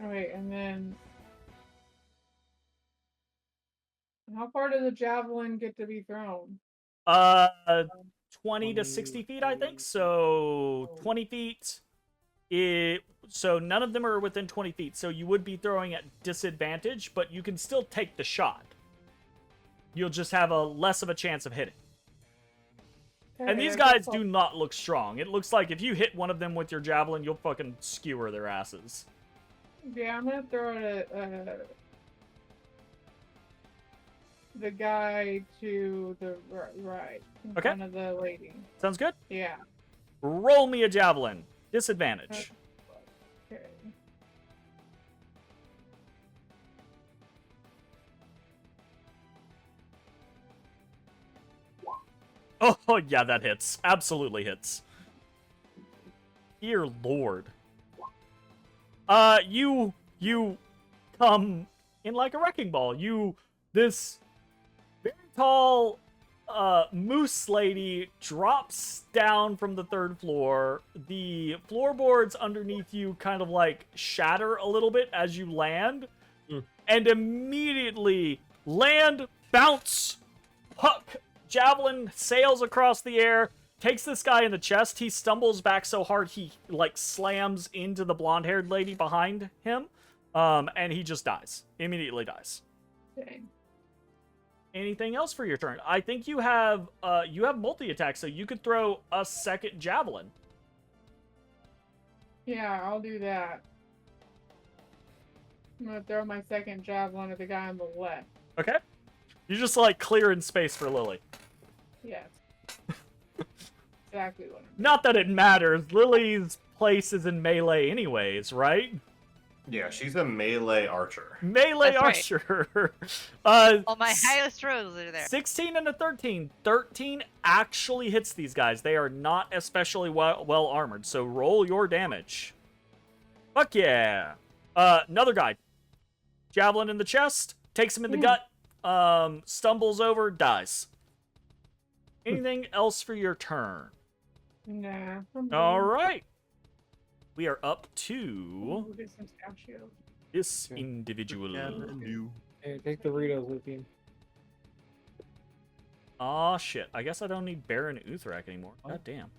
Okay, and then how far does a javelin get to be thrown? 20 to 60 feet, I think. So 20 feet. So none of them are within 20 feet. So you would be throwing at disadvantage, but you can still take the shot. You'll just have a less of a chance of hitting. And these guys do not look strong. It looks like if you hit one of them with your javelin, you'll fucking skewer their asses. Yeah, I'm gonna throw it at the guy to the right. In Okay. front of the lady. Sounds good? Yeah. Roll me a javelin. Disadvantage. Okay. Oh, yeah, that hits. Absolutely hits. Dear Lord. You come in like a wrecking ball. This very tall, moose lady drops down from the 3rd floor. The floorboards underneath you kind of like shatter a little bit as you land. And immediately land, bounce, puck, javelin sails across the air, takes this guy in the chest. He stumbles back so hard he like slams into the blonde-haired lady behind him, and he just dies. Immediately dies. Okay. Anything else for your turn? I think you have multi-attack, so you could throw a second javelin. Yeah, I'll do that. I'm gonna throw my second javelin at the guy on the left. Okay. You're just like clearing space for Lily. Yes. Exactly what I'm doing. Not that it matters. Lily's place is in melee anyways, right? Yeah, she's a melee archer. Melee That's right. archer. All my highest rolls are there. 16 and a 13. 13 actually hits these guys. They are not especially well armored, so roll your damage. Fuck yeah. Another guy. Javelin in the chest, takes him in the gut, stumbles over, dies. Anything else for your turn? Nah. I'm All good. right. We are up to Ooh, get some pistachios. this Okay. individual. Hey, take the Doritos with you. Aw, shit. I guess I don't need Baron Uthrak anymore. God damn.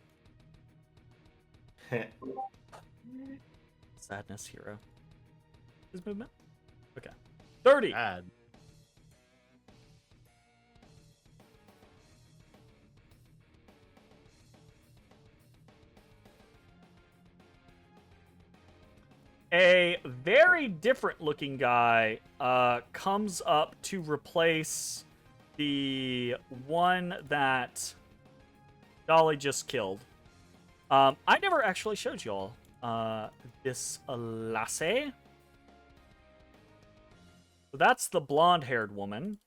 Sadness hero. His movement? Okay. 30. Bad. A very different looking guy comes up to replace the one that Dolly just killed. I never actually showed y'all this lassie. So that's the blonde-haired woman.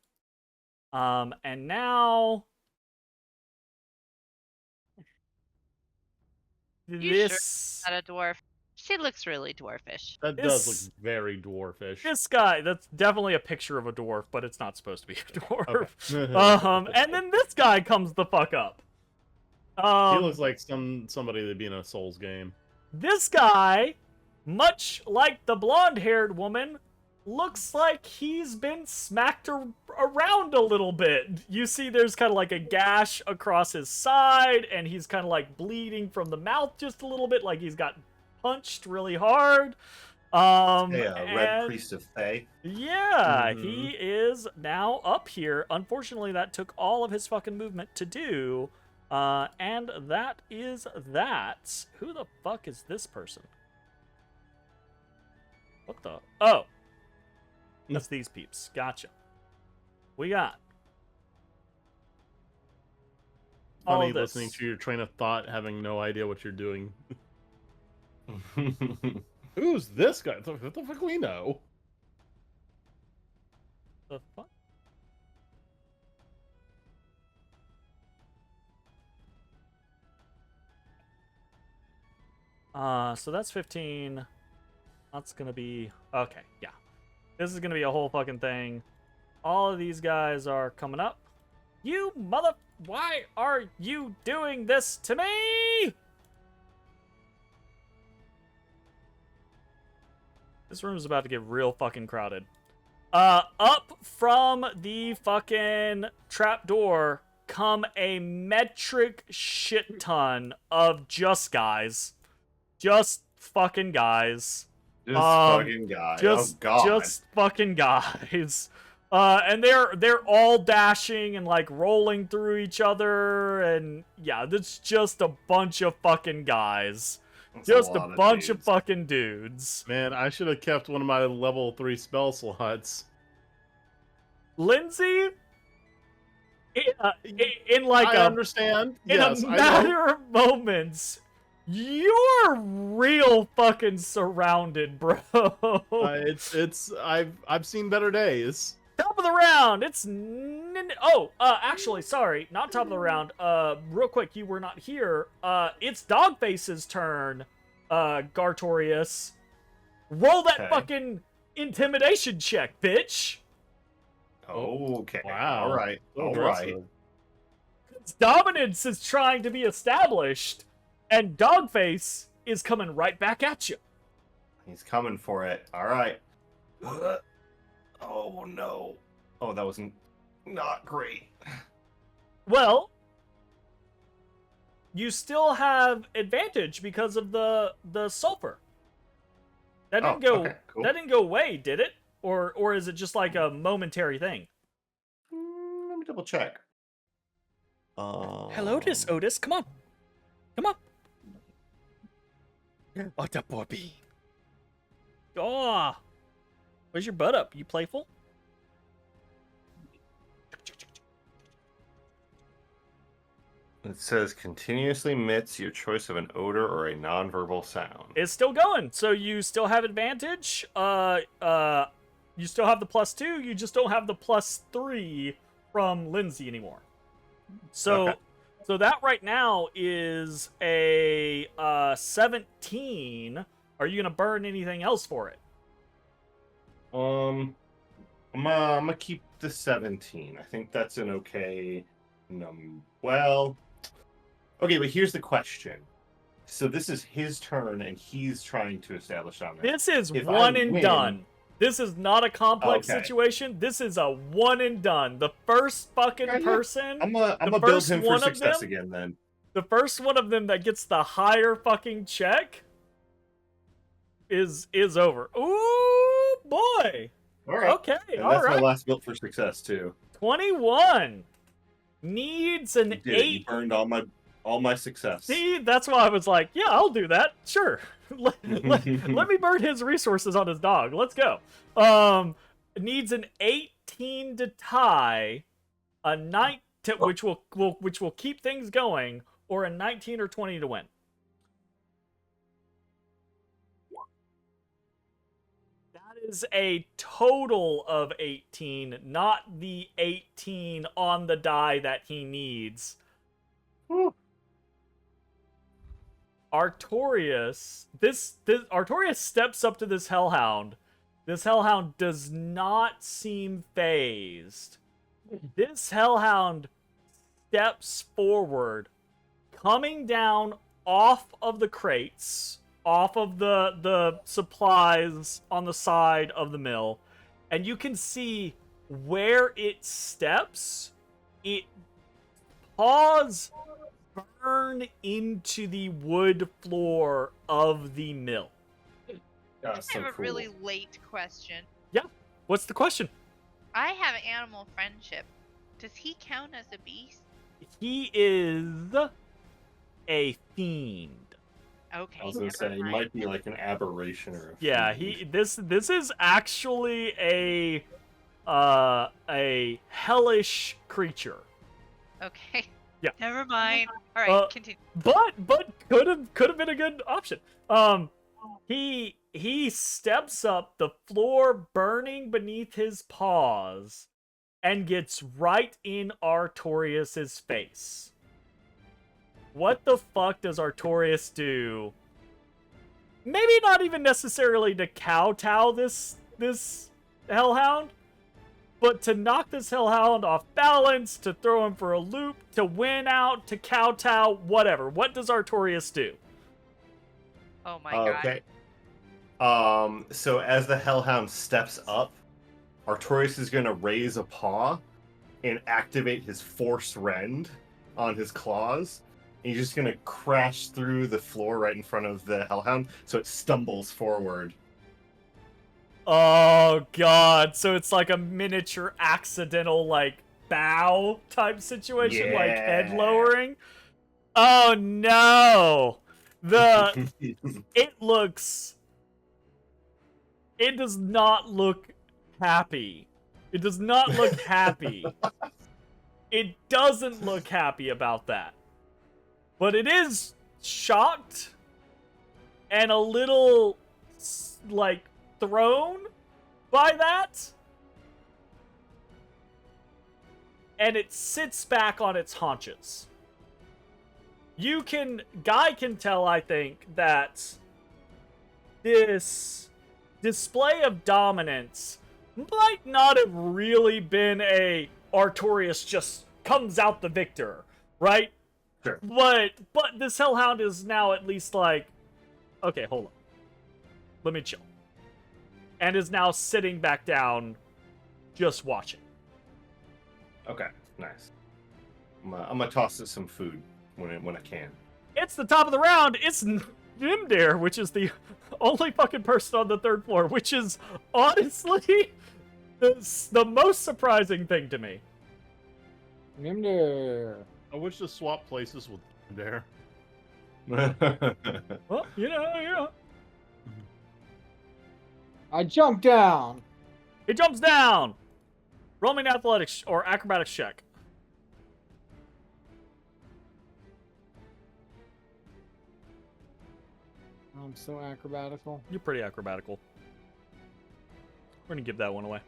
And now You this Not a dwarf. She looks really dwarfish. That This- does look very dwarfish. this guy, that's definitely a picture of a dwarf, but it's not supposed to be a dwarf. Okay. And then this guy comes the fuck up. He looks like somebody that'd be in a Souls game. This guy, much like the blonde-haired woman, looks like he's been smacked around a little bit. You see there's kind of like a gash across his side, and he's kind of like bleeding from the mouth just a little bit, like he's got punched really hard. Hey, Red and- Priest of Thay. Yeah, Mhm. he is now up here. Unfortunately, that took all of his fucking movement to do. And that is that. Who the fuck is this person? What the? Oh. That's these peeps. Gotcha. We got. all Funny of this. listening to your train of thought, having no idea what you're doing. Who's this guy? What the fuck do we know? The fuck? So that's 15. That's gonna be okay. Yeah, this is gonna be a whole fucking thing. All of these guys are coming up. You mother! Why are you doing this to me? This room is about to get real fucking crowded. Up from the fucking trapdoor come a metric shit ton of just guys. Just fucking guys. Just fucking guy. Oh god. Just fucking guys. And they're all dashing and like rolling through each other, and yeah, that's just a bunch of fucking guys. That's Just lot a of bunch of dudes. fucking dudes. Man, I should have kept one of my level 3 spell slots. Linsey, in like I understand. in Yes, a I know. matter of moments, you're real fucking surrounded, bro. I've seen better days. Top of the round. It's actually, sorry, not top of the round. Real quick, you were not here. It's Dogface's turn. Gartorius, roll that Okay. fucking intimidation check, bitch. Okay. Wow. All right. So All right. aggressive. Dominance is trying to be established, and Dogface is coming right back at you. He's coming for it. All right. Oh no. Oh, that wasn't not great. Well, you still have advantage because of the sulfur. That didn't go. Okay, cool. That didn't go away, did it? Or is it just like a momentary thing? Let me double check. Hello, Otis. Come on. Come on. Oh, that boy bee. Oh. Where's your butt up? You playful? It says continuously emits your choice of an odor or a nonverbal sound. It's still going, so you still have advantage. You still have the +2. You just don't have the +3 from Linsey anymore. So, Okay. so that right now is a 17. Are you gonna burn anything else for it? I'm gonna keep the 17. I think that's an okay well, okay, but here's the question. So this is his turn, and he's trying to establish dominance. This is If I one and win- done. This is not a complex Okay. situation. This is a one and done. The first fucking Okay, yeah. person, I'm gonna the build first him for one of success them? again then. the first one of them that gets the higher fucking check is over. Ooh, boy. All right. Okay, And all that's right. my last build for success too. 21 needs an You did it. You 8. burned all my success. See, that's why I was like, yeah, I'll do that. Sure. let me burn his resources on his dog. Let's go. Needs an 18 to tie, a 9 to, which will keep things going, or a 19 or 20 to win. That is a total of 18, not the 18 on the die that he needs. Whew. Artorias, Artorias steps up to this hellhound. This hellhound does not seem phased. This hellhound steps forward, coming down off of the crates, off of the supplies on the side of the mill, and you can see where it steps, it paws burn into the wood floor of the mill. That's I so have a cool. really late question. What's the question? I have animal friendship. Does he count as a beast? He is a fiend. Okay. I was gonna never say he mind. might be like an aberration or a Yeah, fiend. this is actually a hellish creature. Okay. Yeah. Never mind. All right, continue. But could have been a good option. He steps up, the floor burning beneath his paws, and gets right in Artorias's face. What the fuck does Artorias do? Maybe not even necessarily to kowtow this hellhound, but to knock this hellhound off balance, to throw him for a loop, to win out, to kowtow, whatever. What does Artorias do? Oh my god. Okay. So as the hellhound steps up, Artorias is gonna raise a paw and activate his force rend on his claws. And he's just gonna crash through the floor right in front of the hellhound, so it stumbles forward. Oh god, so it's like a miniature accidental like bow type situation, like head Yeah. lowering. Oh no. It does not look happy. It does not look happy. It doesn't look happy about that. But it is shocked and a little like thrown by that, and it sits back on its haunches. Guy can tell, I think, that this display of dominance might not have really been a Artorias just comes out the victor, right? Sure. But this hellhound is now at least like, okay, hold on, let me chill. And is now sitting back down, just watching. Okay, nice. I'm gonna toss it some food when I can. It's the top of the round. It's Nymdaer, which is the only fucking person on the third floor, which is honestly the most surprising thing to me. Nymdaer. I wish to swap places with there. Well, you know. I jump down. He jumps down. Roll me an athletics or acrobatics check. I'm so acrobatical. You're pretty acrobatical. We're gonna give that one away.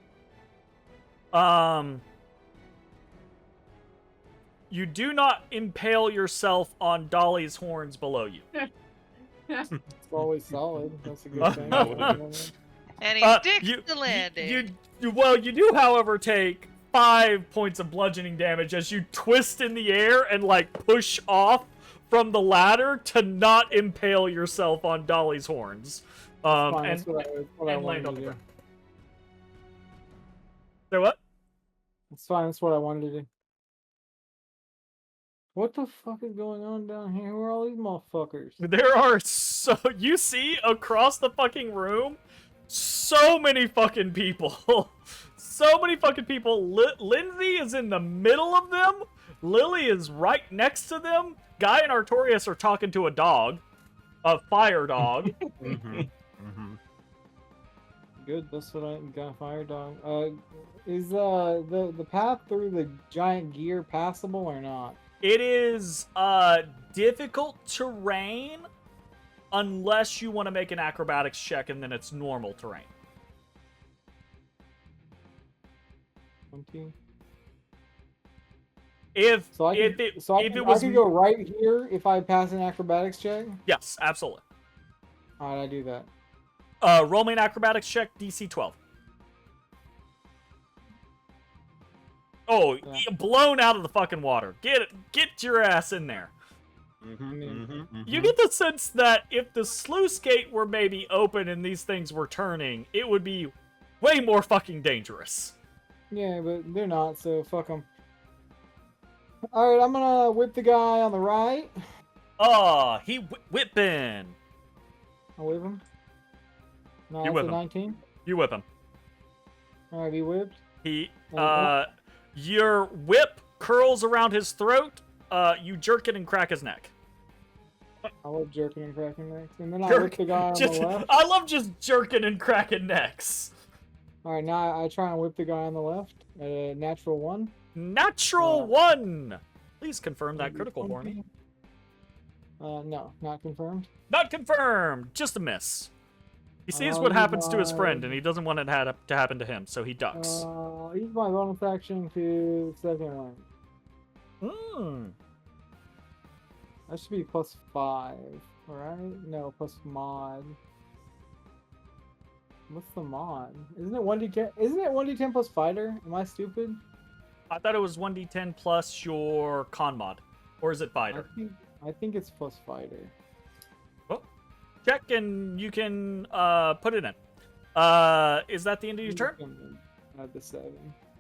You do not impale yourself on Dolly's horns below you. It's always solid. That's a good thing. And he sticks the landing. You do, however, take 5 points of bludgeoning damage as you twist in the air and like push off from the ladder to not impale yourself on Dolly's horns. Fine, And that's what I and land wanted on to the do. ground. Say what? It's fine. That's what I wanted to do. What the fuck is going on down here? Who are all these motherfuckers? There are you see across the fucking room, so many fucking people. So many fucking people. Linsey is in the middle of them. Lily is right next to them. Guy and Artorias are talking to a dog. A fire dog. Good, that's what I got. A fire dog. Is the path through the giant gear passable or not? It is difficult terrain unless you want to make an acrobatics check, and then it's normal terrain. 20. If I could go right here if I pass an acrobatics check. Yes, absolutely. Alright, I do that. Roll me an acrobatics check, DC 12. Oh, Yeah. blown out of the fucking water. Get your ass in there. You get the sense that if the sluice gate were maybe open and these things were turning, it would be way more fucking dangerous. Yeah, but they're not, so fuck them. Alright, I'm gonna whip the guy on the right. Oh, he whipping. I'll whip him. No, You that's whip a him. 19. You whip him. Alright, he whipped. Your whip curls around his throat. You jerk it and crack his neck. I love jerking and cracking necks. And then I whip the guy on the left. I love just jerking and cracking necks. Alright, now I try and whip the guy on the left at a natural 1. Natural 1. Please confirm that critical for me. No, not confirmed. Not confirmed. Just a miss. He sees what happens to his friend, and he doesn't want it to happen to him, so he ducks. Use my bonus action to second one. That should be +5, alright? No, plus mod. What's the mod? Isn't it 1d10? Isn't it 1d10 plus fighter? Am I stupid? I thought it was 1d10 plus your con mod. Or is it fighter? I think it's plus fighter. Check and you can put it in. Is that the end of your turn? Add the 7.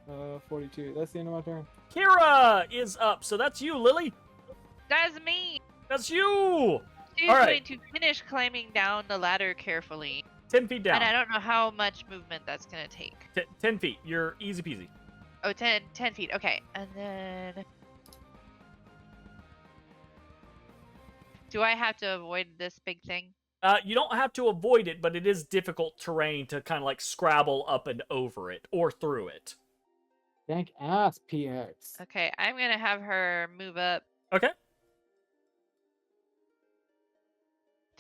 42. That's the end of my turn. Kira is up, so that's you, Lily. That's me. That's you. She's All going right. to finish climbing down the ladder carefully. 10 feet down. And I don't know how much movement that's going to take. 10 feet. You're easy peasy. Oh, 10 feet. Okay. And then... Do I have to avoid this big thing? You don't have to avoid it, but it is difficult terrain to kind of like scrabble up and over it or through it. Dank ass, PX. Okay, I'm going to have her move up Okay.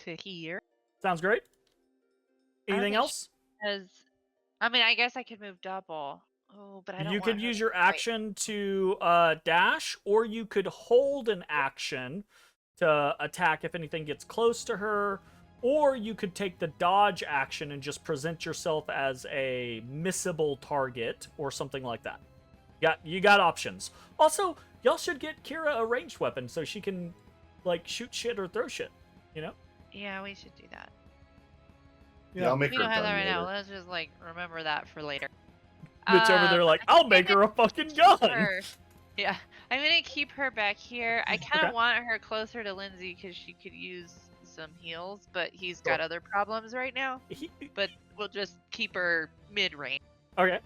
to here. Sounds great. Anything think else? Because, I mean, I guess I could move double. Oh, but I don't You want could her use to your fight. action to dash, or you could hold an action to attack if anything gets close to her, or you could take the dodge action and just present yourself as a missable target or something like that. You got options. Also, y'all should get Kira a ranged weapon so she can like shoot shit or throw shit, you know? Yeah, we should do that. Yeah, I'll make We her don't have that gun right now. later. Let's just, like, remember that for later. Bitch over there like, I I'll think make I'm her a fucking gonna gun! keep her- Yeah, I'm gonna keep her back here. I kind of Okay. want her closer to Linsey because she could use some heals, but he's got other problems right now. But we'll just keep her mid-range. Okay.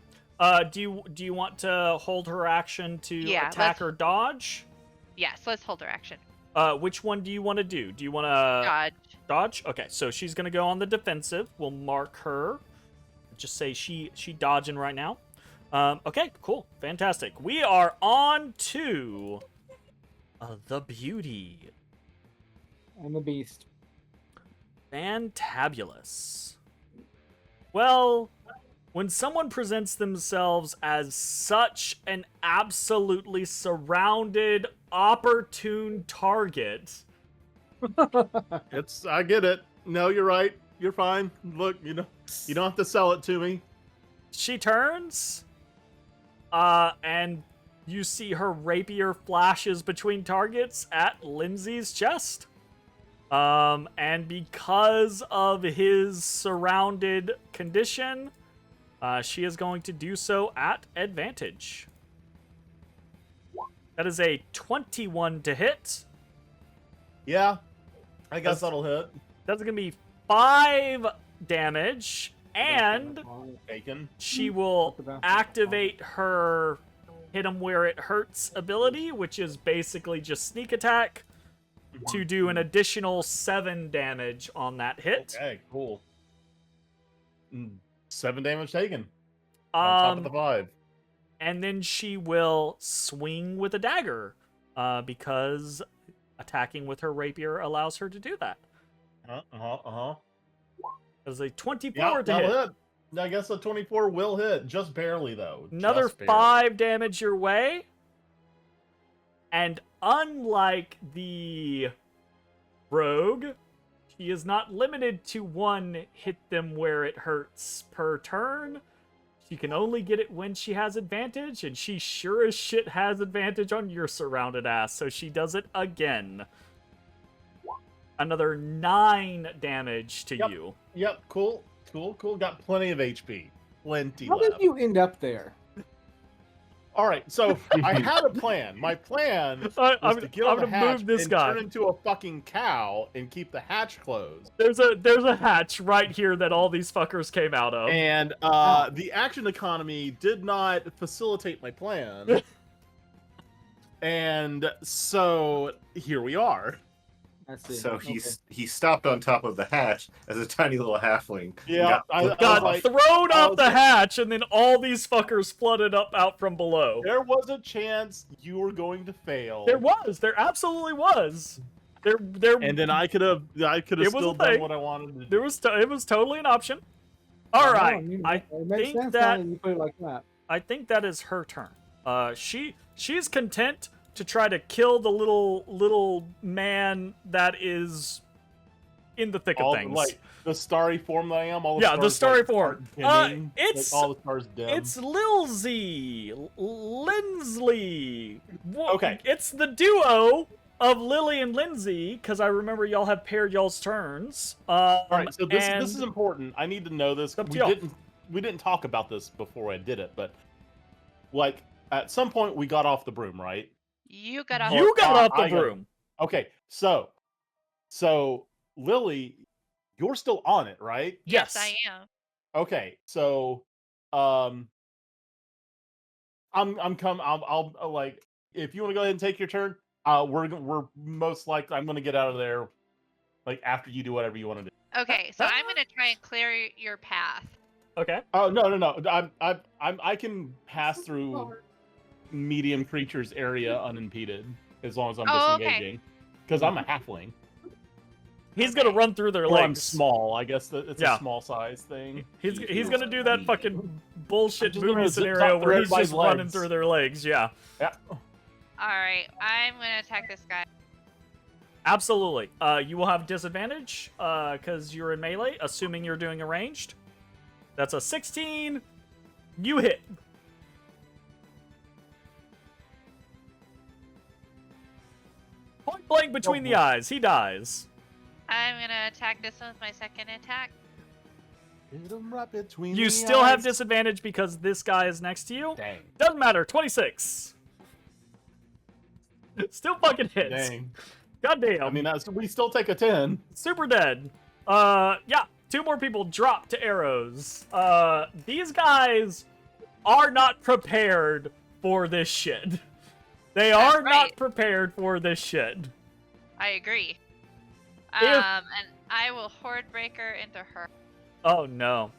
Do you want to hold her action to Yeah, attack let's- or dodge? Yes, let's hold her action. Which one do you want to do? Do you want to Dodge. dodge? Okay, so she's gonna go on the defensive. We'll mark her. Just say she dodging right now. Okay, cool, fantastic. We are on to the beauty. And the beast. Fantabulous. Well, when someone presents themselves as such an absolutely surrounded, opportune target, I get it. No, you're right. You're fine. Look, you don't have to sell it to me. she turns, and you see her rapier flashes between targets at Linsey's chest. And because of his surrounded condition, she is going to do so at advantage. That is a 21 to hit. Yeah, I guess That's- that'll hit. That's going to be 5 damage, and Bacon. she will activate her hit him where it hurts ability, which is basically just sneak attack, to do an additional 7 damage on that hit. Okay, cool. 7 damage taken. On top of the 5. And then she will swing with a dagger, because attacking with her rapier allows her to do that. That is a 24 Yeah, to hit. that'll hit. I guess a 24 will hit. Just barely, though. Another Just barely. 5 damage your way. And unlike the rogue, she is not limited to 1 hit them where it hurts per turn. She can only get it when she has advantage, and she sure as shit has advantage on your surrounded ass, so she does it again. Another 9 damage to Yep. you. Yep, cool. Got plenty of HP. Plenty How left. did you end up there? All right, so I had a plan. My plan was I'm to get on the gonna hatch move this and guy. turn into a fucking cow and keep the hatch closed. There's a hatch right here that all these fuckers came out of. And the action economy did not facilitate my plan. And so here we are. I see. So Okay. he stopped on top of the hatch as a tiny little halfling. Yeah, I Got was like, thrown I up was the like- hatch, and then all these fuckers flooded up out from below. there was a chance you were going to fail. There absolutely was. There, And then I could have It was a still thing. done what I wanted to do. it was totally an option. All right, It makes think sense that- now you put it like that. I think that is her turn. She's content to try to kill the little man that is in the thick of all things. like the starry form that I am. All the Yeah, the stars, starry like, form. start dimming, It's- like, all the stars dim. It's Linsey. Okay. It's the duo of Lily and Linsey, because I remember y'all have paired y'all's turns. all right. So this and- is important. I need to know this. Up to We y'all. didn't talk about this before I did it, but like at some point we got off the broom, right? You got off. You got off the I got- broom. Okay, so Lily, you're still on it, right? Yes, Yes. I am. Okay, so I'll like if you want to go ahead and take your turn, we're most likely I'm gonna get out of there like after you do whatever you want to do. Okay, so I'm gonna try and clear your path. Okay. Oh no, I can pass through medium creatures area unimpeded as long as I'm Oh, okay. disengaging because I'm a halfling. He's gonna run through their Or I'm legs. small. I guess it's Yeah. a small size thing. He's gonna do that fucking bullshit just movie gonna zip scenario top where through he's just everybody's running legs. through their legs. Yeah, Yeah. Alright, I'm gonna attack this guy. absolutely. You will have disadvantage because you're in melee, assuming you're doing a ranged. That's a 16. You hit. Point blank between the eyes. He dies. I'm gonna attack this one with my second attack. Hit 'em right between You the still have eyes. disadvantage because this guy is next to you. Dang. Doesn't matter. 26. Still fucking hits. Dang. God damn. I mean, we still take a 10. Super dead. Yeah. 2 more people drop to arrows. These guys are not prepared for this shit. They That's are not right. prepared for this shit. I agree. If- And I will Horde Breaker into her. Oh no.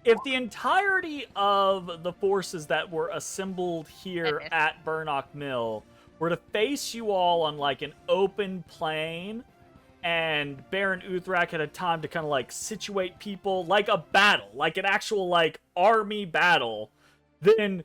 If the entirety of the forces that were assembled here Goodness. at Burnock Mill were to face you all on like an open plain, and Baron Uthrak had a time to kind of like situate people like a battle, like an actual like army battle, then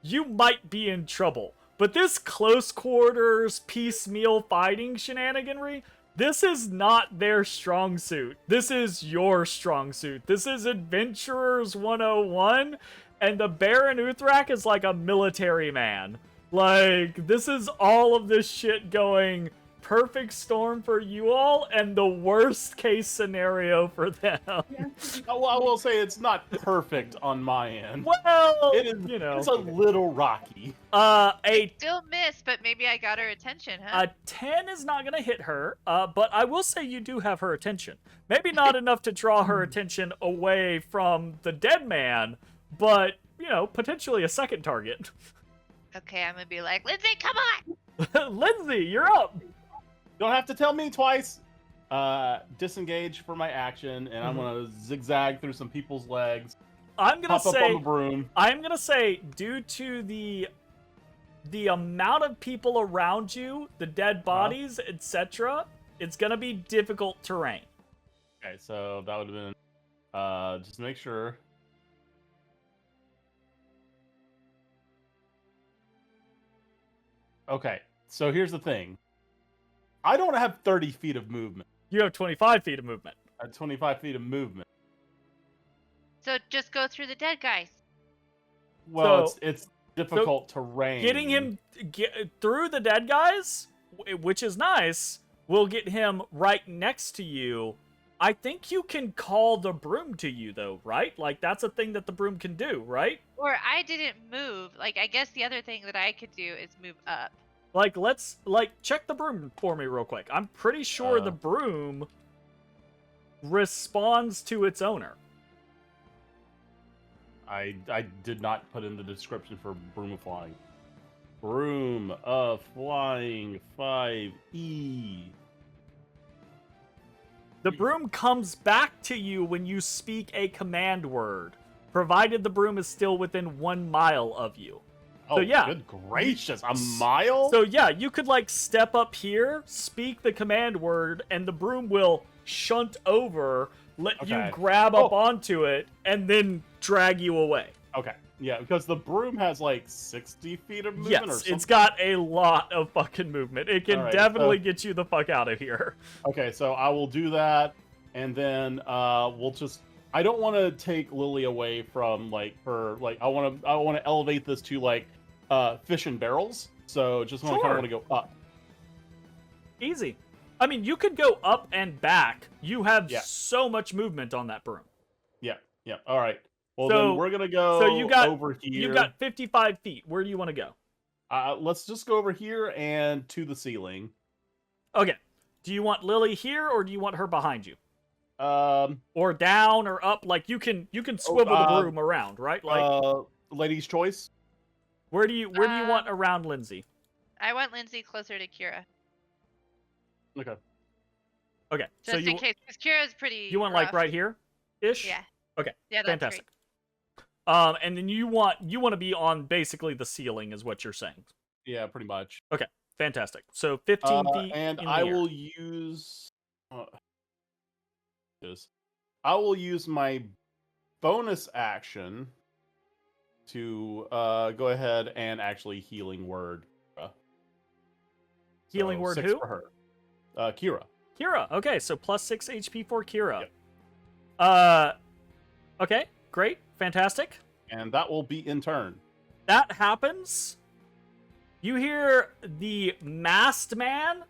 you might be in trouble. But this close quarters piecemeal fighting shenaniganry, this is not their strong suit. This is your strong suit. This is Adventurers 101, and the Baron Uthrak is like a military man. Like, this is all of this shit going perfect storm for you all, and the worst case scenario for them. I will say it's not perfect on my end. Well, It is, you know, it's a little rocky. a Still missed, but maybe I got her attention, huh? A 10 is not going to hit her, but I will say you do have her attention. Maybe not enough to draw her attention away from the dead man, but, you know, potentially a second target. Okay, I'm gonna be like, Linsey, come on! Linsey, you're up! Don't have to tell me twice. Disengage for my action, and I'm gonna zigzag through some people's legs. I'm going to Pop up on say, the broom. I'm going to say, due to the amount of people around you, the dead bodies, etc., it's going to be difficult terrain. Okay, so that would have been just make sure. Okay, so here's the thing. I don't have 30 feet of movement. You have 25 feet of movement. I have 25 feet of movement. So just go through the dead guys. Well, So- it's difficult terrain. Getting him through the dead guys, which is nice, will get him right next to you. I think you can call the broom to you, though, right? Like, that's a thing that the broom can do, right? Or I didn't move. Like, I guess the other thing that I could do is move up. Like, let's, like, check the broom for me real quick. I'm pretty sure the broom responds to its owner. I did not put in the description for broom of flying. Broom of flying 5E. The broom comes back to you when you speak a command word, provided the broom is still within 1 mile of you. Oh, yeah. good gracious, a mile? So yeah, you could like step up here, speak the command word, and the broom will shunt over, let you Okay. grab up onto it, and then drag you away. Okay, yeah, because the broom has like 60 feet of movement or Yes, something. it's got a lot of fucking movement. It can Alright, definitely so- get you the fuck out of here. Okay, so I will do that, and then we'll just. I don't want to take Lily away from like her. Like I want to elevate this to like fish and barrels. So just kind of Sure. want to go up. Easy. I mean, you could go up and back. You have Yeah. so much movement on that broom. Yeah, yeah. All right. Well, So- then we're gonna go so you got- over here. You got 55 feet. Where do you want to go? Let's just go over here and to the ceiling. Okay. Do you want Lily here, or do you want her behind you? Or down or up? Like you can swivel the broom around, right? Like lady's choice. where do you want around Linsey? I want Linsey closer to Kira. Okay. Okay. Just so in case, because Kira's pretty. you want like rough. right here, ish? Yeah. Okay. Yeah, that's Fantastic. And then you want to be on basically the ceiling, is what you're saying. Yeah, pretty much. Fantastic. So 15 feet. And in the I air. will use. I will use my bonus action to go ahead and actually healing word. Healing word 6 who? for her. Kira. Kira. Okay, so plus 6 HP for Kira. Yep. Okay, great, fantastic. And that will be in turn. That happens. You hear the masked man,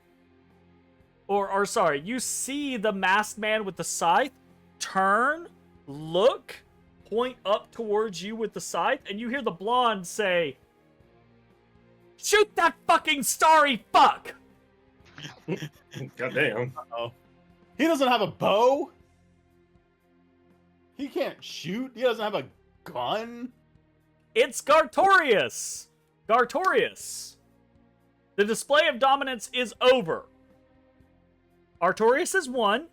or sorry, you see the masked man with the scythe turn, look, point up towards you with the scythe, and you hear the blonde say, "Shoot that fucking starry fuck!" Goddamn. Uh-oh. He doesn't have a bow. He can't shoot. He doesn't have a gun. It's Gartorius! Gartorius! The display of dominance is over. Artorius has won.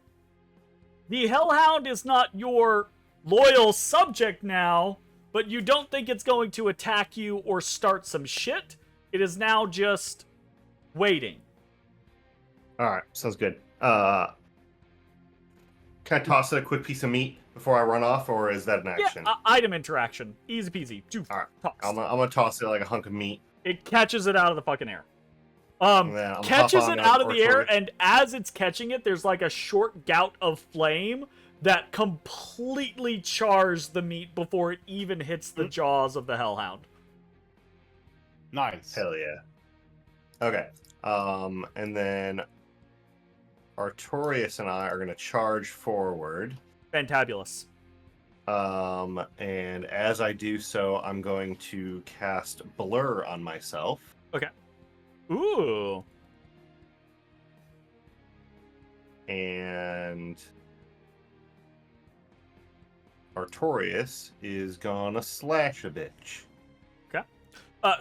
The Hellhound is not your loyal subject now, but you don't think it's going to attack you or start some shit. It is now just waiting. All right, sounds good. Can I toss it a quick piece of meat before I run off, or is that an action? Yeah, item interaction. Easy peasy. All right. Tossed. I'm gonna toss it like a hunk of meat. It catches it out of the fucking air. And then I'm Catches hop on it that out of the air, Artorius. and as it's catching it, there's like a short gout of flame that completely chars the meat before it even hits the jaws of the Hellhound. Nice. Hell yeah. Okay. And then Artorius and I are gonna charge forward. Fantabulous. And as I do so, I'm going to cast Blur on myself. Ooh. And Artorius is gonna slash a bitch.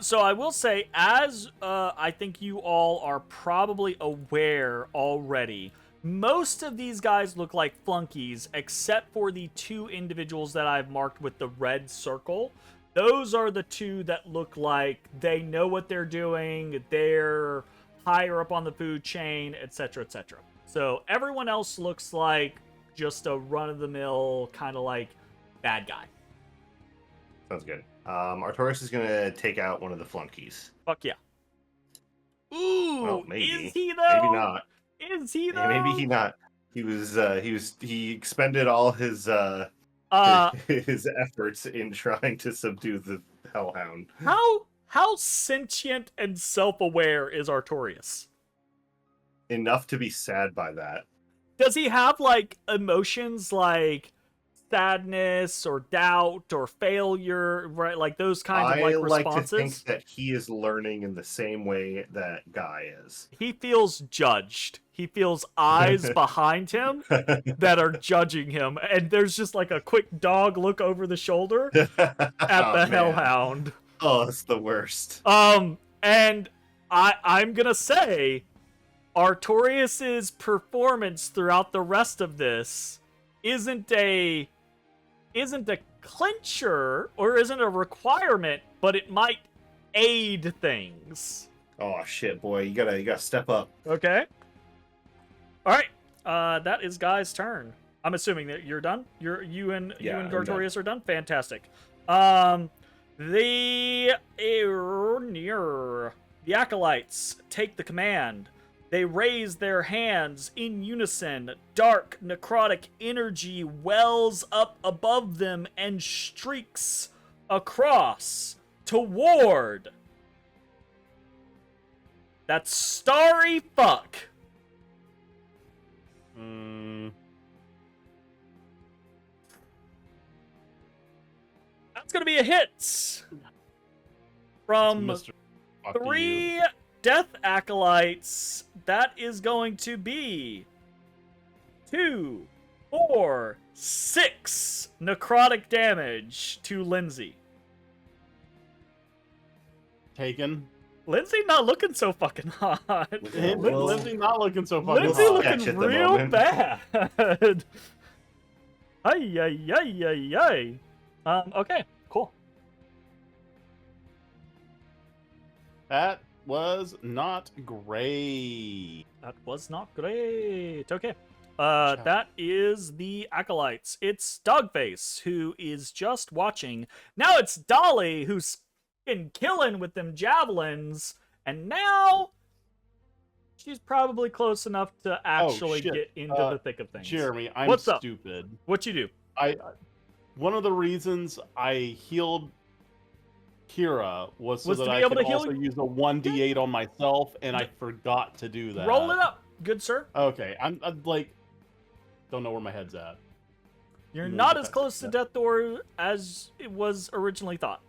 So I will say, as I think you all are probably aware already, most of these guys look like flunkies, except for the 2 individuals that I've marked with the red circle. Those are the 2 that look like they know what they're doing, they're higher up on the food chain, etc., etc. So everyone else looks like just a run-of-the-mill, kind of like bad guy. Sounds good. Artorius is gonna take out one of the flunkies. Fuck yeah. Ooh, Well, maybe. is he though? Maybe not. Is he though? Yeah, maybe he not. He expended all his his efforts in trying to subdue the Hellhound. How sentient and self-aware is Artorius? Enough to be sad by that. Does he have like emotions like sadness or doubt or failure, right? Like those kinds of like like responses? to think that he is learning in the same way that Guy is. He feels judged. He feels eyes behind him that are judging him, and there's just like a quick dog look over the shoulder at the Hellhound. Oh, it's the worst. And I'm gonna say Artorius's performance throughout the rest of this isn't a clincher or isn't a requirement, but it might aid things. Oh shit, boy, you gotta step up. Okay. All right. That is Guy's turn. I'm assuming that you're done. You and Gartorius are done. Fantastic. The acolytes take the command. They raise their hands in unison. Dark, necrotic energy wells up above them and streaks across toward that starry fuck. a hit from Mr. Fuck you. 3 death acolytes. That is going to be 2, 4, 6 necrotic damage to Linsey. Taken. Linsey not looking so fucking hot. Lindsay not looking so fucking Linsey hot. Sketch looking at the real moment. bad. Ay, ay, ay, ay, ay. Okay, cool. That was not great. That was not great. Okay. That is the acolytes. It's Dogface, who is just watching. Now it's Dolly, who's fucking killing with them javelins, and now she's probably close enough to actually shit. get into the thick of things. Jeremy, I'm What's up? stupid. What you do? One of the reasons I healed Kira was so Was to that be I able could to heal also you? use a 1d8 on myself, and I forgot to do that. Roll it up, good sir. Okay, I'm like, don't know where my head's at. You're Move not it as back close to to Death Door as it was originally thought.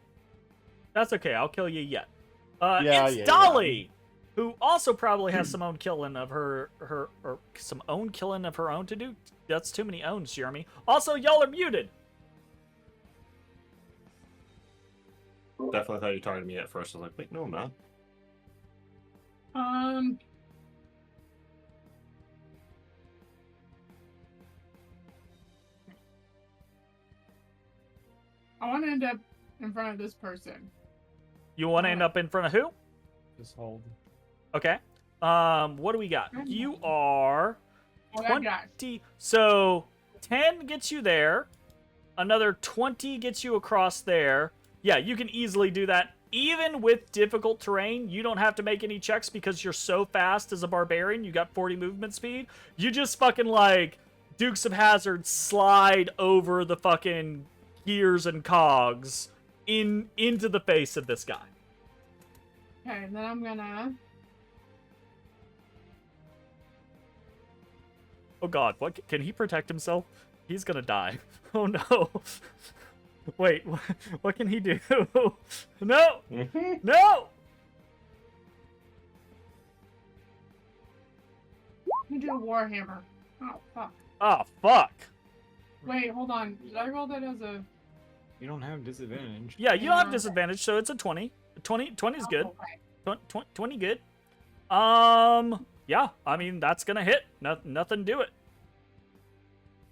That's okay. I'll kill you yet. It's Dolly, who also probably has some own killing of her or some own killing of her own to do. That's too many owns, Jeremy. Also, y'all are muted. Definitely thought you were talking to me at first. I was like, wait, no, I'm not. I want to end up in front of this person. You want to end up in front of who? Just hold. Okay. What do we got? You are Oh, that guy. 20. So 10 gets you there. Another 20 gets you across there. Yeah, you can easily do that. Even with difficult terrain, you don't have to make any checks because you're so fast as a barbarian. You got 40 movement speed. You just fucking like Dukes of Hazzard slide over the fucking gears and cogs into the face of this guy. Okay, and then I'm gonna. Oh god, what can he protect himself? He's gonna die. Oh no. Wait, what can he do? No! No! You do a warhammer. Oh fuck. Oh fuck. Wait, hold on. Did I roll that as a? You don't have disadvantage. Yeah, you don't have Yeah. disadvantage, so it's a 20. 20 is good. Oh, okay. 20 good. Yeah, I mean, that's gonna hit. Nothing to it.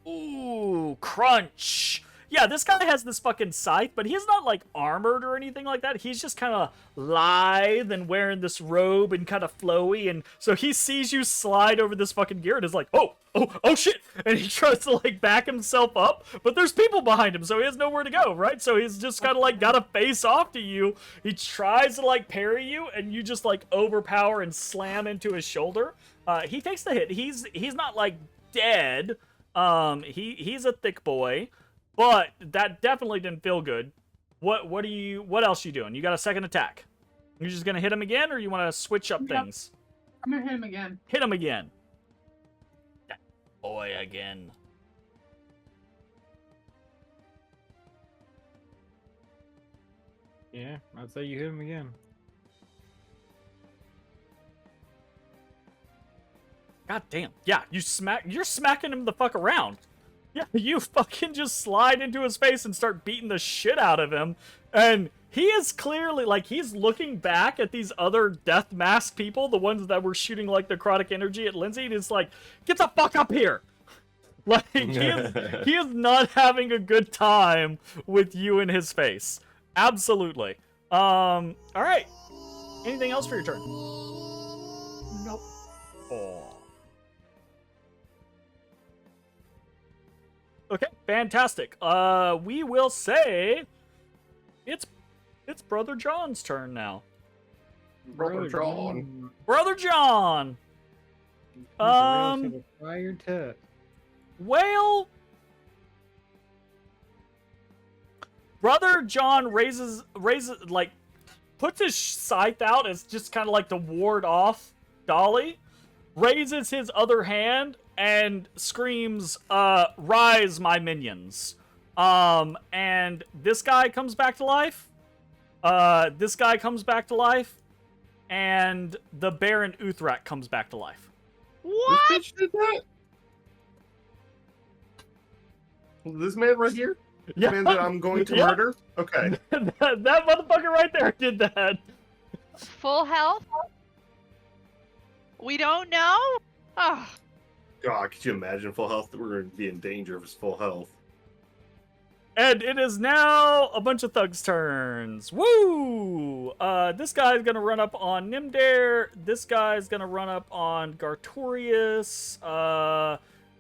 Ooh, crunch. Yeah, this guy has this fucking scythe, but he's not, like, armored or anything like that. He's just kind of lithe and wearing this robe and kind of flowy, and so he sees you slide over this fucking gear and is like, oh, shit! And he tries to, like, back himself up, but there's people behind him, so he has nowhere to go, right? So he's just kind of, like, gotta face off to you. He tries to, like, parry you, and you just, like, overpower and slam into his shoulder. He takes the hit. He's not, like, dead. He's a thick boy. But that definitely didn't feel good. What else you doing? You got a second attack. You just gonna hit him again, or you want to switch up Yep. things? I'm gonna hit him again. Hit him again. That boy again. Yeah, I'd say you hit him again. God damn. Yeah, you're smacking him the fuck around. Yeah, you fucking just slide into his face and start beating the shit out of him. And he is clearly, like, he's looking back at these other death mask people, the ones that were shooting, like, necrotic energy at Linsey, and he's like, get the fuck up here! Like, he is not having a good time with you in his face. Absolutely. Alright. Anything else for your turn? Nope. Oh. Okay, fantastic. We will say it's Brother John's turn now. Brother John. Brother John. Fire tip. Well, Brother John raises like puts his scythe out as just kind of like to ward off Dolly, raises his other hand and screams, rise, my minions. And this guy comes back to life. This guy comes back to life. And the Baron Uthrak comes back to life. What? This bitch did that? This man right here? The man that I'm going to Yeah. murder? Okay. that motherfucker right there did that. Full health? We don't know? Oh, God, could you imagine full health? We're going to be in danger of his full health. And it is now a bunch of thugs' turns. Woo! This guy's gonna run up on Nymdaer. This guy's gonna run up on Gartorius.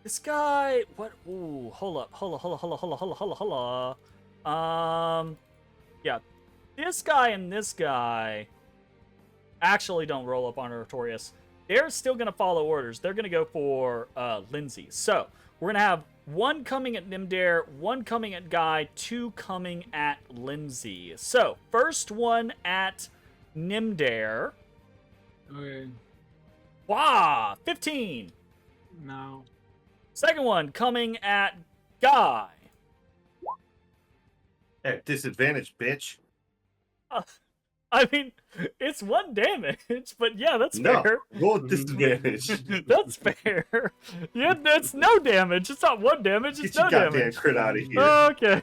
This guy, what? Ooh, hold up. Yeah, this guy and this guy actually don't roll up on Gartorius. They're still gonna follow orders. They're gonna go for Linsey. So we're gonna have one coming at Nymdaer, one coming at Guy, two coming at Linsey. So, first one at Nymdaer. Okay. Wow, 15. No. Second one coming at Guy. At disadvantage, bitch. I mean, it's one damage, but yeah, that's No, fair. roll at disadvantage. That's fair. Yeah, that's no damage. It's not one damage, it's Get your no goddamn damage. crit out of here. Okay.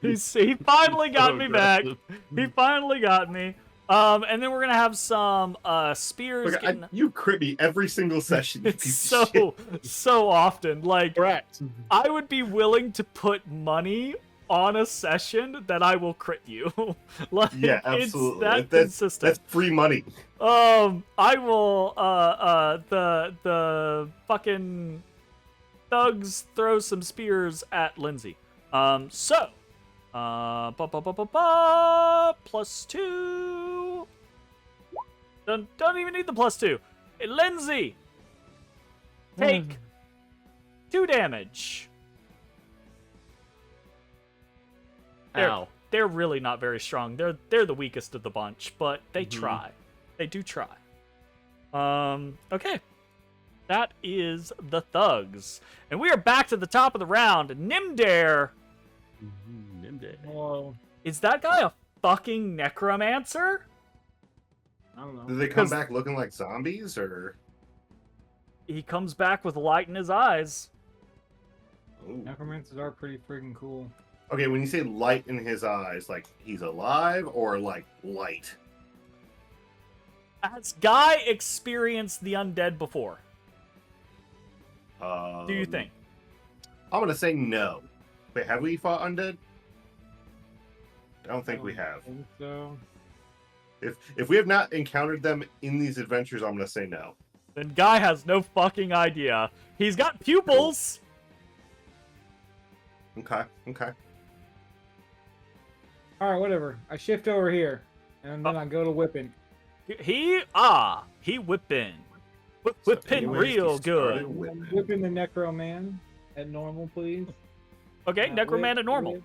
He finally got So me back. aggressive. He finally got me. And then we're gonna have some spears. Look, Getting... you crit me every single session, you It's piece of shit. so often. Like, Correct. I would be willing to put money on a session that I will crit you. Like, Yeah, it's absolutely. that That's consistent. free money. I will the fucking thugs throw some spears at Linsey. So +2. Don't even need the +2. Hey, Linsey, take 2 damage. Ow. They're really not very strong. They're the weakest of the bunch, but they Mhm. try. They do try. Okay. That is the thugs. And we are back to the top of the round. Nymdaer. Nymdaer. Whoa. Is that guy a fucking necromancer? I don't know. Do they come 'Cause- back looking like zombies, or? He comes back with light in his eyes. Ooh. Necromancers are pretty freaking cool. Okay, when you say light in his eyes, like he's alive, or like light? Has Guy experienced the undead before? Do you think? I'm gonna say no. Wait, have we fought undead? I don't think we have. think so. If we have not encountered them in these adventures, I'm gonna say no. Then Guy has no fucking idea. He's got pupils. Okay. All right, whatever. I shift over here, and then I go to whipping. He whipping. Whipping anyways, real he started good. whipping. Whipping the necro man at normal, please. Okay, Necroman at normal. Whip.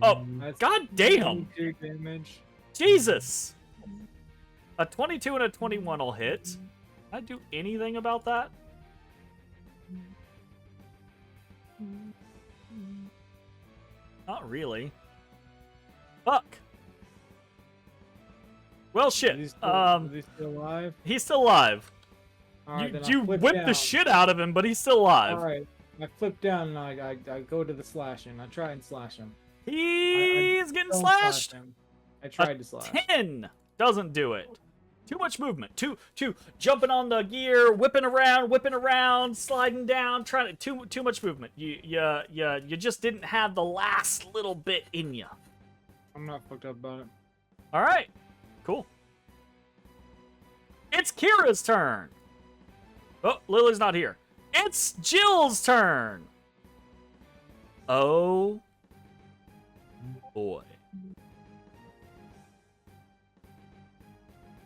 Oh, That's god damn. 22 damage. Jesus. A 22 and a 21 will hit. Can I do anything about that? Not really. Fuck. Well, shit. Is he still alive? He's still alive. All right, then I You flip whipped down. the shit out of him, but he's still alive. All right, I flip down and I go to the slashing. I try and slash him. He's getting Don't slashed. slash him. I tried to slash. 10 doesn't do it. Too much movement. Too jumping on the gear, whipping around, sliding down, trying to too much movement. You just didn't have the last little bit in you. I'm not fucked up about it. All right. Cool. It's Kira's turn. Oh, Lily's not here. It's Jill's turn. Oh boy.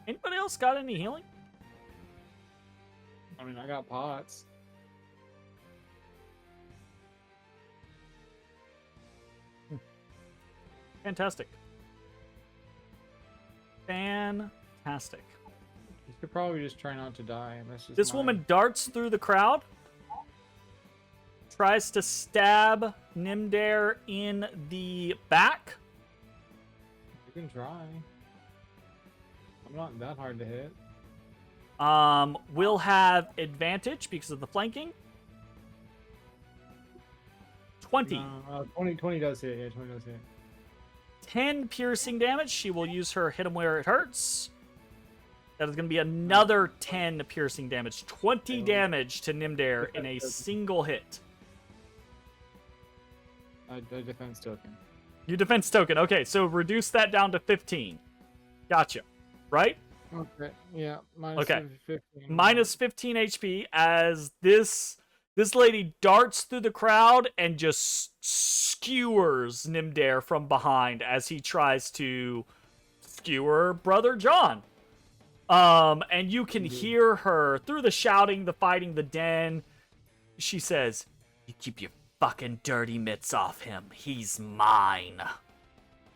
Anybody else got any healing? I mean, I got pots. Fantastic. Fantastic. You should probably just try not to die. That's just This woman darts through the crowd. tries to stab Nymdaer in the back. You can try. I'm not that hard to hit. Will have advantage because of the flanking. 20. 20 does hit. Yeah, 20 does hit. 10 piercing damage. She will use her hit him where it hurts. That is going to be another 10 piercing damage. 20 damage to Nymdaer in a single hit. I defense token. You defense token. Okay, so reduce that down to 15. Gotcha. Right? Okay. Yeah. Minus Okay. 15. Minus 15 HP as this lady darts through the crowd and just skewers Nymdaer from behind as he tries to skewer Brother John. And you can hear her through the shouting, the fighting, the den. She says, "You keep your fucking dirty mitts off him. He's mine."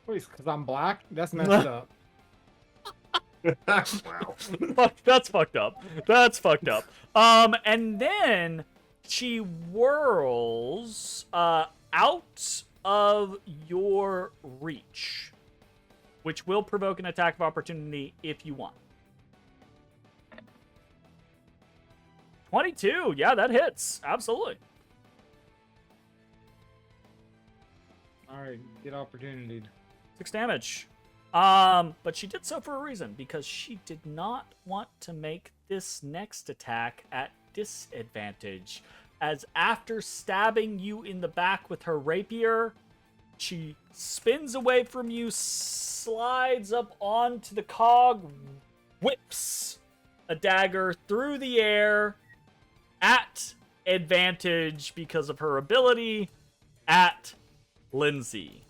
Wait, because I'm black? That's messed up. Wow. Fuck, that's fucked up. That's fucked up. And then she whirls out of your reach, which will provoke an attack of opportunity if you want. 22, yeah, that hits. Absolutely. Alright, get opportunity. 6 damage. But she did so for a reason, because she did not want to make this next attack at disadvantage. As after stabbing you in the back with her rapier, she spins away from you, slides up onto the cog, whips a dagger through the air at advantage because of her ability at Linsey.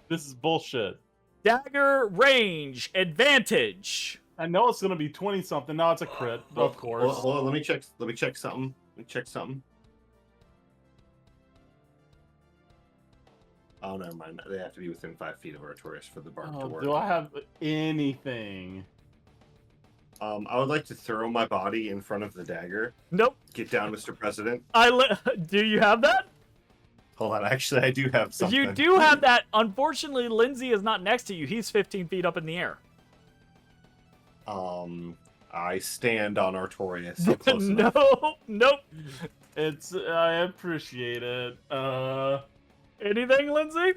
This is bullshit. Dagger range advantage. I know it's gonna be 20 something. No, it's a crit, of course. Hold on, let me check something. Oh, never mind. They have to be within 5 feet of Artorias for the bark to work. Do I have anything? I would like to throw my body in front of the dagger. Nope. Get down, Mr. President. Do you have that? Hold on, actually, I do have something. You do have that. Unfortunately, Linsey is not next to you. He's 15 feet up in the air. I stand on Artorias. So close enough. Nope. I appreciate it. Anything, Linsey?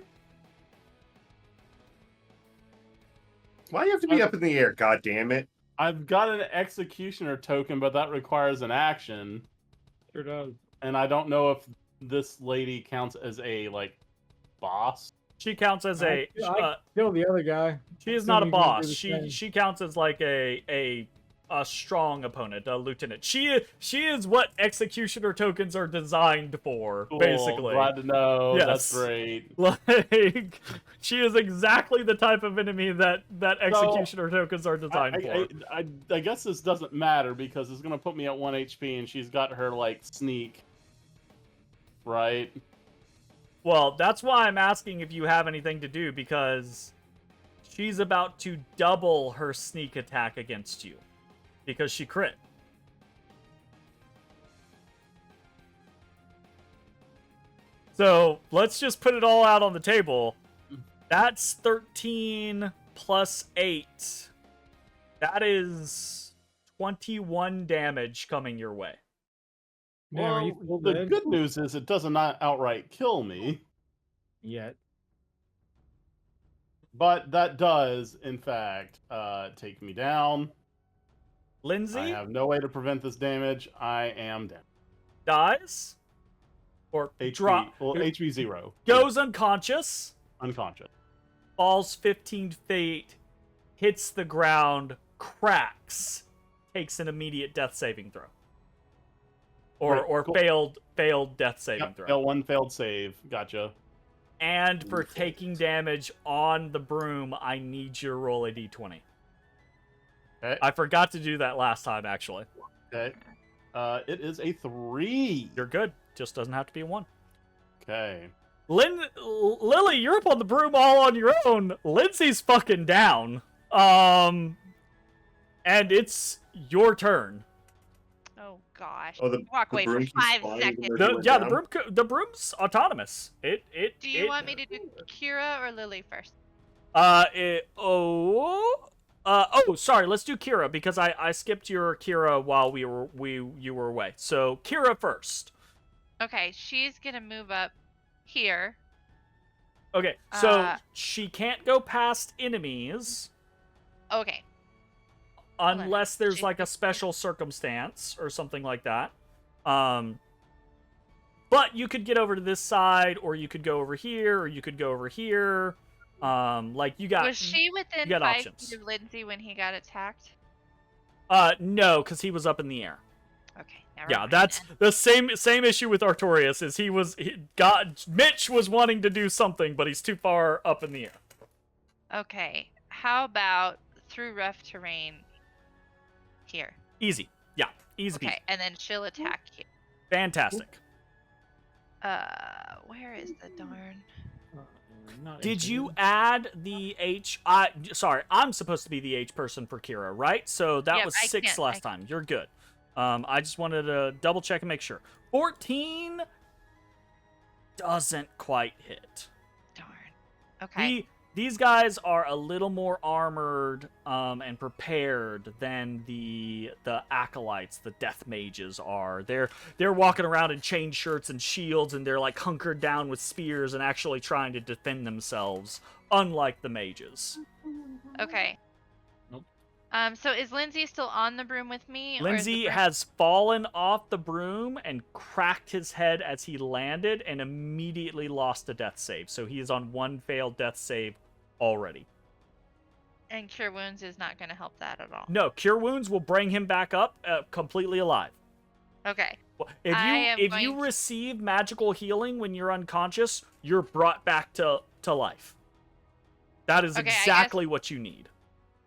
Why do you have to be up in the air? God damn it! I've got an executioner token, but that requires an action. Sure does. And I don't know if this lady counts as a, boss. She counts as I kill the other guy. she is not a Assuming he's gonna do boss. the She same. she counts as like a strong opponent, a lieutenant. She is what executioner tokens are designed for, Cool, basically. glad to know. Yes. That's great. Like, she is exactly the type of enemy that executioner tokens are designed for. I guess this doesn't matter because it's gonna put me at 1 HP, and she's got her sneak. Right. Well, that's why I'm asking if you have anything to do, because she's about to double her sneak attack against you. Because she crit. So, let's just put it all out on the table. That's 13 plus 8. That is 21 damage coming your way. Damn, are you Well, full the dead? good news is it does not outright kill me, Yet. but that does, in fact, take me down. I Linsey have no way to prevent this damage. I am down. dies. Or drop. HP 0. Goes unconscious. Unconscious. Falls 15 feet. Hits the ground. Cracks. Takes an immediate death saving throw. Right, Or cool. failed death saving throw. One failed save. Gotcha. And for taking damage on the broom, I need you to roll a d20. Okay. I forgot to do that last time, actually. Okay. It is a 3. You're good. Just doesn't have to be a 1. Okay. Lily, you're up on the broom all on your own. Linsey's fucking down. And it's your turn. Oh gosh. Oh, the Walk away for broom can 5 slide seconds. where he went Yeah, down? the broom's autonomous. Do you want me to do Kira or Lily first? Sorry, let's do Kira because I skipped your Kira while you were away. So Kira first. Okay, she's gonna move up here. Okay, so she can't go past enemies Okay. unless there's She- like a special circumstance or something like that. But you could get over to this side, or you could go over here, or you could go over here. Like you got. Was she within you got 5 options. feet of Linsey when he got attacked? No, because he was up in the air. Okay. Never Yeah, mind that's then. the same issue with Artorias. Is Mitch was wanting to do something, but he's too far up in the air. Okay. How about through rough terrain here? Easy, yeah, easy peasy. Okay, and then she'll attack you. Fantastic. Where is the darn? Did you add the H? Sorry, I'm supposed to be the H person for Kira, right? So that Yep, was I 6 can't- last time. You're good. I just wanted to double check and make sure. 14 doesn't quite hit. Darn. Okay. These guys are a little more armored and prepared than the acolytes, the death mages are. They're walking around in chain shirts and shields, and they're like hunkered down with spears and actually trying to defend themselves, unlike the mages. Okay. Nope. So is Linsey still on the broom with me? or is the Linsey broom- has fallen off the broom and cracked his head as he landed and immediately lost a death save. So he is on 1 failed death save already. And Cure Wounds is not going to help that at all. No, Cure Wounds will bring him back up completely alive. Okay. If I am you going to- receive magical healing when you're unconscious, you're brought back to life. That is Okay, I guess- exactly what you need.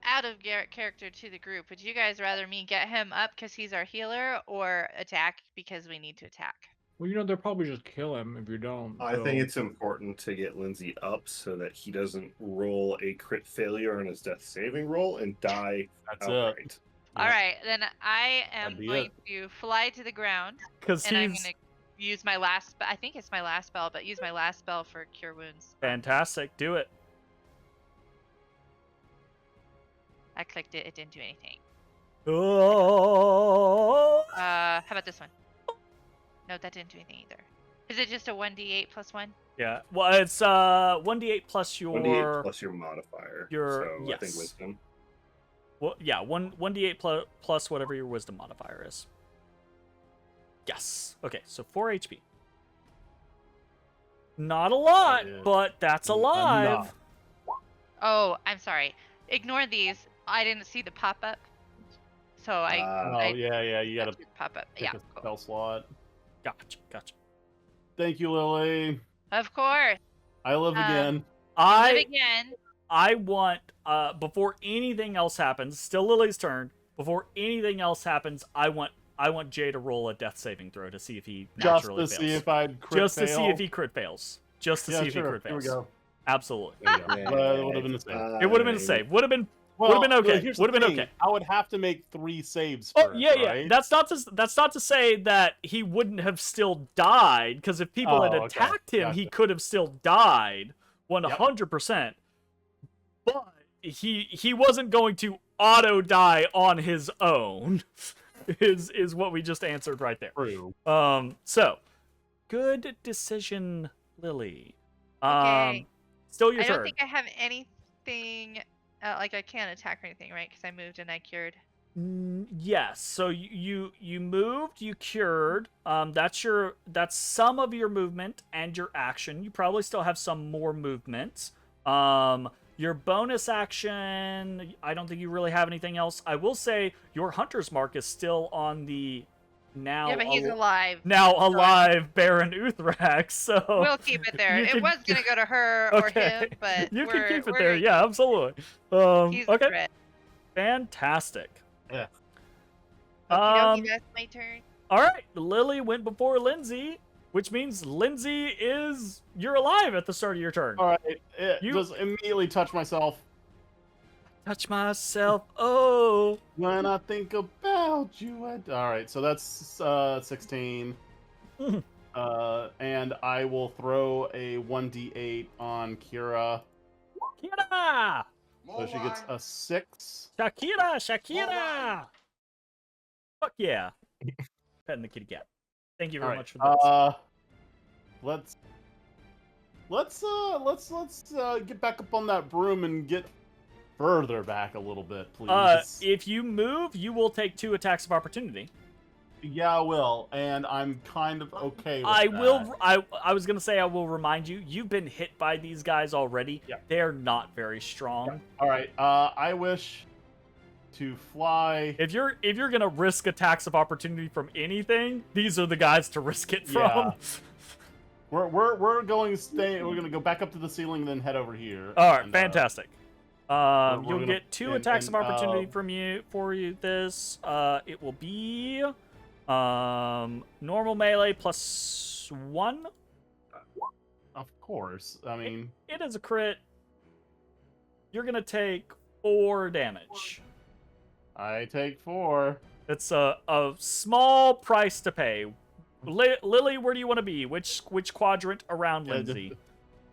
Out of character to the group, would you guys rather me get him up because he's our healer, or attack because we need to attack? Well, they'll probably just kill him if you don't. I so- think it's important to get Linsey up so that he doesn't roll a crit failure on his death saving roll and die That's it. outright. All right, then I am That'd be going to fly to the ground, Because and I'm he's going to use my last. I think it's my last spell, but use my last spell for Cure Wounds. fantastic. Do it. I clicked it. It didn't do anything. Oh. How about this one? No, that didn't do anything either. Is it just a 1d8 plus 1? Yeah. Well, it's 1d8 plus your 1d8 plus your modifier. your- so I yes. think wisdom. Well, yeah, 1d8 plus whatever your wisdom modifier is. Yes. Okay, so 4 HP. Not a lot, Yeah. but that's alive. Enough. Oh, I'm sorry. Ignore these. I didn't see the pop up. So Oh, I yeah, you gotta pop up. pick Yeah, a cool. spell slot. Gotcha. Thank you, Lily. Of course. I live again. Live again. I want before anything else happens, still Lily's turn. Before anything else happens, I want Jay to roll a death saving throw to see if he Just naturally to fails. see if I'd crit Just to fail. see if he crit fails. Just to Yeah, see if sure. he crit Here we fails. go. Absolutely. There you go. It would have been a save. It would have been a save. Would have been Well, been okay. here's Would've the been thing. okay. I would have to make 3 saves Oh first, yeah. right? That's not to say that he wouldn't have still died, because if people had Oh, okay. attacked him, he Gotcha. could have still died 100%. But he wasn't going to auto die on his own. is what we just answered right there. True. So good decision, Lily. Okay. Still your I don't turn. think I have anything. Like I can't attack or anything, right? Because I moved and I cured. Yes. So you moved, you cured. That's some of your movement and your action. You probably still have some more movement. Your bonus action, I don't think you really have anything else. I will say your hunter's mark is still on the now Yeah, but he's alive. alive Baron Uthrak. So We'll keep it there. you It can- was gonna go to her or Okay. him, but you can keep it we're there. gonna Yeah, absolutely. He's Okay. red. Fantastic. Yeah. Okey-dokey, that's my turn. All right, Lily went before Linsey, which means Linsey you're alive at the start of your turn. All right. You- Just immediately touch myself. touch myself. Oh. When I think about you, all right. So that's 16. And I will throw a 1d8 on Kira. Kira! So she gets a 6. Shakira! Fuck yeah. Petting the kitty cat. Thank you All very right. much for this. Let's get back up on that broom and get further back a little bit, please. If you move, you will take 2 attacks of opportunity. Yeah, I will, and I'm kind of okay with I that. will. I was gonna say I will remind you. You've been hit by these guys already. Yeah. They're not very strong. All right. I wish to fly. If you're gonna risk attacks of opportunity from anything, these are the guys to risk it from. Yeah. We're going to stay. We're gonna go back up to the ceiling and then head over here. All right, and, fantastic. we're You'll gonna- get 2 and- attacks and, of opportunity from you for you. This it will be normal melee plus 1. Of course. I mean, It is a crit. You're gonna take 4 damage. I take 4. It's a small price to pay. Lily, where do you want to be? Which quadrant around Linsey?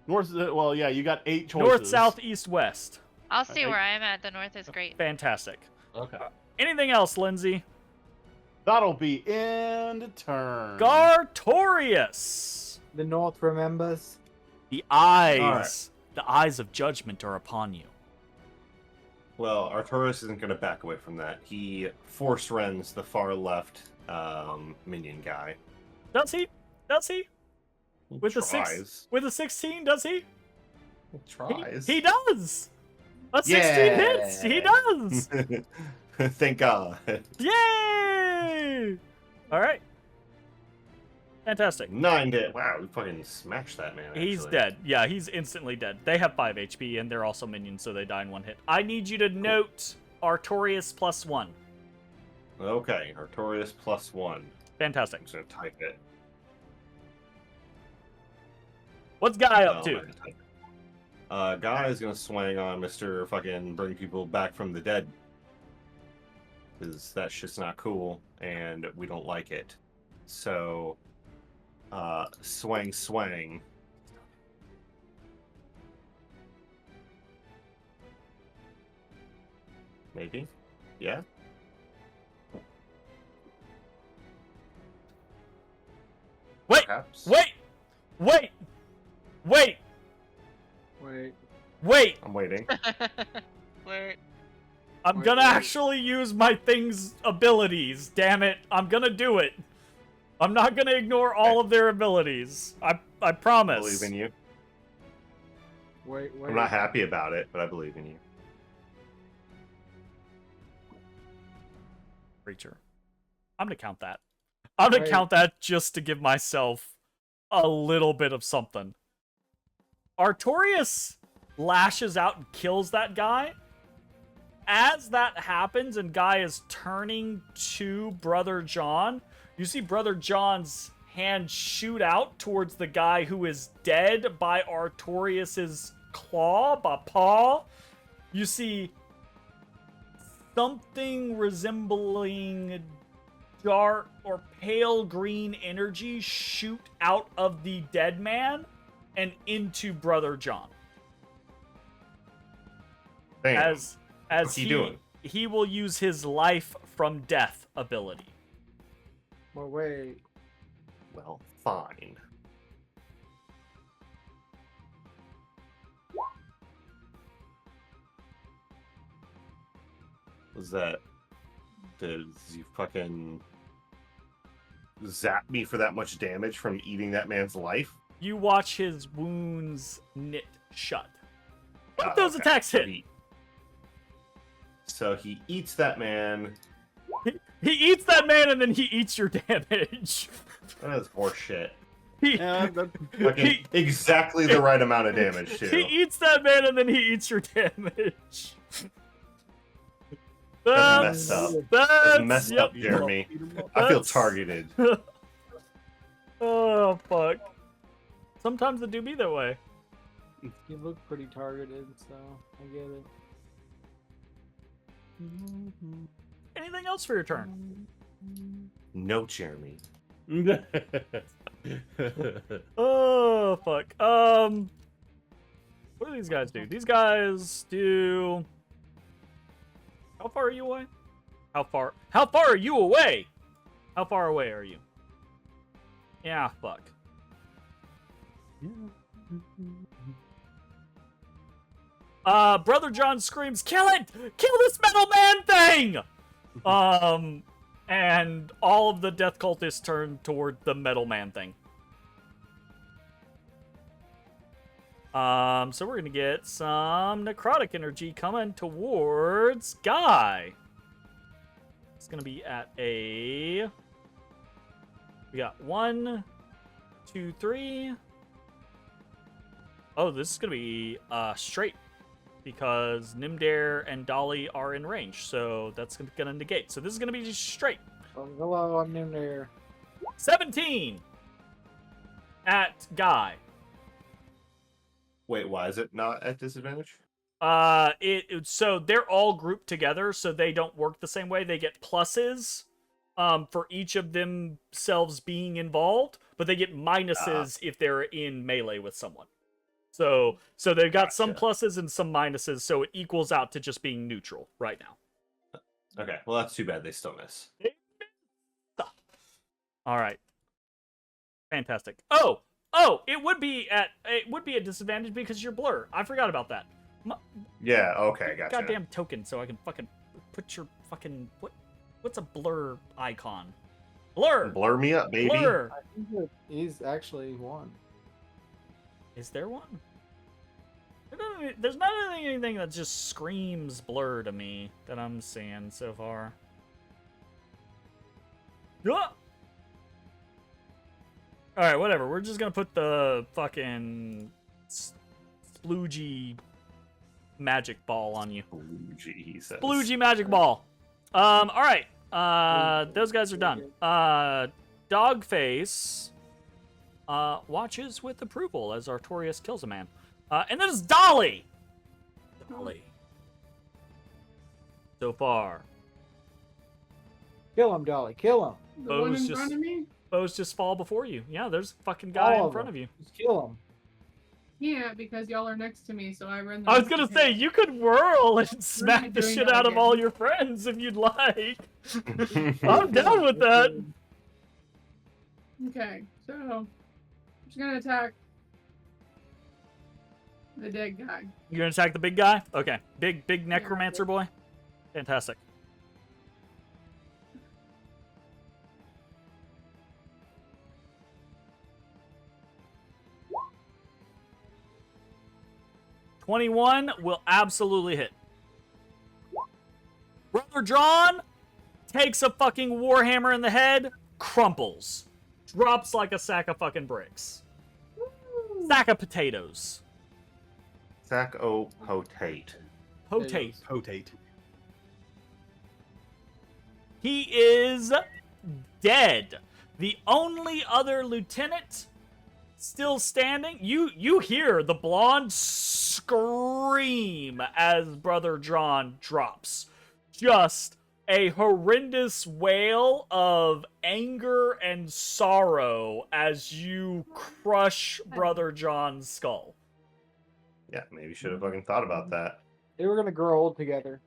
North. Well, yeah, you got 8 choices. North, south, east, west. I'll see think- where I'm at. The north is great. Fantastic. Okay. Anything else, Linsey? That'll be end turn. Gartorius. The North remembers. The eyes. The eyes of judgment are upon you. Well, Arturus isn't going to back away from that. He force rends the far left minion guy. Does he? Does he? He With tries. with a 16, does he? He tries. He does. A 16 hits. He does. Thank God. Yay! All right. Fantastic. 9 dead. Wow, we fucking smashed that man. He's actually. dead. Yeah, he's instantly dead. They have 5 HP, and they're also minions, so they die in 1 hit. I need you to note Artorius plus 1. Okay, Artorius plus 1. Fantastic. I'm just gonna type it. What's Guy up No, I'm to? not gonna type it. Guy is gonna swing on Mr. Fucking bring people back from the dead. Because that shit's not cool, and we don't like it. So, swang. Maybe? Yeah? Wait! Perhaps? Wait! Wait! Wait! Wait. Wait! I'm waiting. Wait. I'm Wait, gonna wait. actually use my thing's abilities. Damn it. I'm gonna do it. I'm not gonna ignore all of their abilities. I promise. I believe in you. Wait. I'm not happy about it, but I believe in you. Creature. I'm gonna count that. I'm gonna Wait. count that just to give myself a little bit of something. Artorius lashes out and kills that guy. As that happens and Guy is turning to Brother John, you see Brother John's hand shoot out towards the guy who is dead by Artorius's claw, by paw. You see something resembling dark or pale green energy shoot out of the dead man and into Brother John. Damn. As What's he doing? he will use his life from death ability. Well, wait. Well, fine. Was that... Did you fucking... zap me for that much damage from eating that man's life? You watch his wounds knit shut. Both Oh, those okay. attacks hit. So he eats that man. He eats that man and then he eats your damage. That is horseshit. He, Yeah, that, Fucking He- exactly the right amount of damage, too. he eats that man and then he eats your damage. That's messed up. That's messed yep. up, Jeremy. I feel That's- targeted. Oh, fuck. Sometimes it do be that way. You look pretty targeted, so I get it. Anything else for your turn? No, Jeremy. Oh, fuck. What do these guys do? These guys do... How far are you away? How far are you away? How far away are you? Yeah, fuck. Brother John screams, "Kill it! Kill this metal man thing!" And all of the death cultists turn toward the metal man thing. So we're gonna get some necrotic energy coming towards Guy. It's gonna be at a... We got 1, 2, 3. Oh, this is gonna be straight because Nymdaer and Dolly are in range, so that's gonna negate. So this is gonna be just straight. Oh, hello, I'm Nymdaer. 17 at Guy. Wait, why is it not at disadvantage? So they're all grouped together, so they don't work the same way. They get pluses for each of themselves being involved, but they get minuses if they're in melee with someone. So they've got some pluses and some minuses, so it equals out to just being neutral right now. Okay, well that's too bad. They still miss. All right. Fantastic. Oh, it would be at disadvantage because you're blur. I forgot about that. Yeah. Okay. Gotcha. Goddamn token, so I can fucking put your fucking what's a blur icon? Blur. Blur me up, baby. Blur. I think that he's actually one. Is there one? There's not anything that just screams blur to me that I'm seeing so far. Ah! Alright, whatever. We're just gonna put the fucking sploogey magic ball on you. Sploogey, he says. Sploogey magic ball. Alright. Those guys are done. Dogface watches with approval as Artorias kills a man. And then it's Dolly! Dolly. So far. Kill him, Dolly. Kill him. The one in front of me? Bows just fall before you. Yeah, there's a fucking guy All in front of you. Just kill him. Yeah, because y'all are next to me, so I run the I was risk gonna of say, hitting. you could whirl and smack the doing shit that out of again. all your friends if you'd like. I'm down with that. Okay, so I'm just gonna attack the dead guy. You're gonna attack the big guy? Okay. Big necromancer boy? Fantastic. '21 will absolutely hit. Brother John takes a fucking warhammer in the head, crumples. Drops like a sack of fucking bricks. Sack of potatoes. Sack o potate. Potate. Potate. He is dead. The only other lieutenant still standing, you hear the blonde scream as Brother John drops. Just a horrendous wail of anger and sorrow as you crush Brother John's skull. Yeah, maybe should have fucking thought about that. They were gonna grow old together.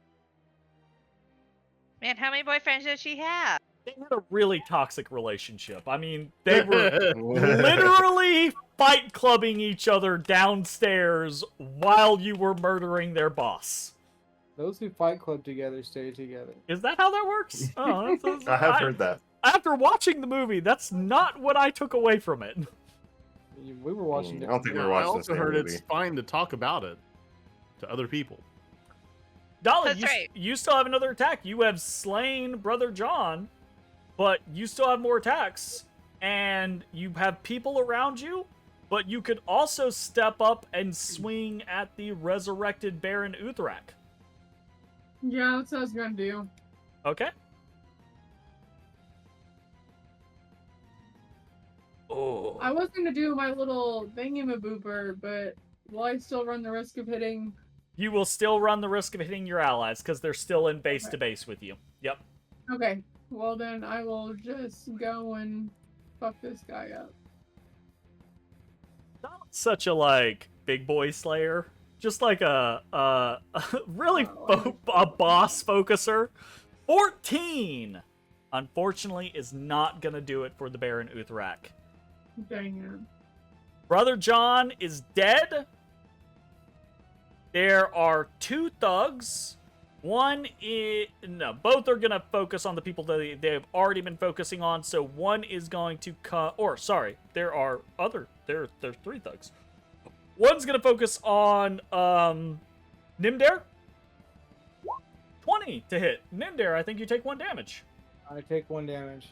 Man, how many boyfriends does she have? They had a really toxic relationship. I mean, they were literally fight clubbing each other downstairs while you were murdering their boss. Those who fight club together stay together. Is that how that works? Oh, I have heard that. After watching the movie, that's not what I took away from it. We were watching. I don't think we Yeah, were I watching the also same heard movie. it's fine to talk about it to other people. Dolly, That's right. you still have another attack. You have slain Brother John, but you still have more attacks. And you have people around you, but you could also step up and swing at the resurrected Baron Uthrak. Yeah, that's what I was gonna do. Okay. Oh. I was gonna do my little thingamabooper, but will I still run the risk of hitting You will still run the risk of hitting your allies because they're still in base to base with you. Yep. Okay. Well, then I will just go and fuck this guy up. Not such a like big boy slayer, just like a really a boss focuser. 14, unfortunately, is not gonna do it for the Baron Uthrak. Dang it. Brother John is dead. There are 2 thugs. One is... No, both are going to focus on the people that they've already been focusing on. So one is going to come... Or, sorry, there are 3 thugs. One's going to focus on Nymdaer. 20 to hit. Nymdaer, I think you take 1 damage. I take 1 damage.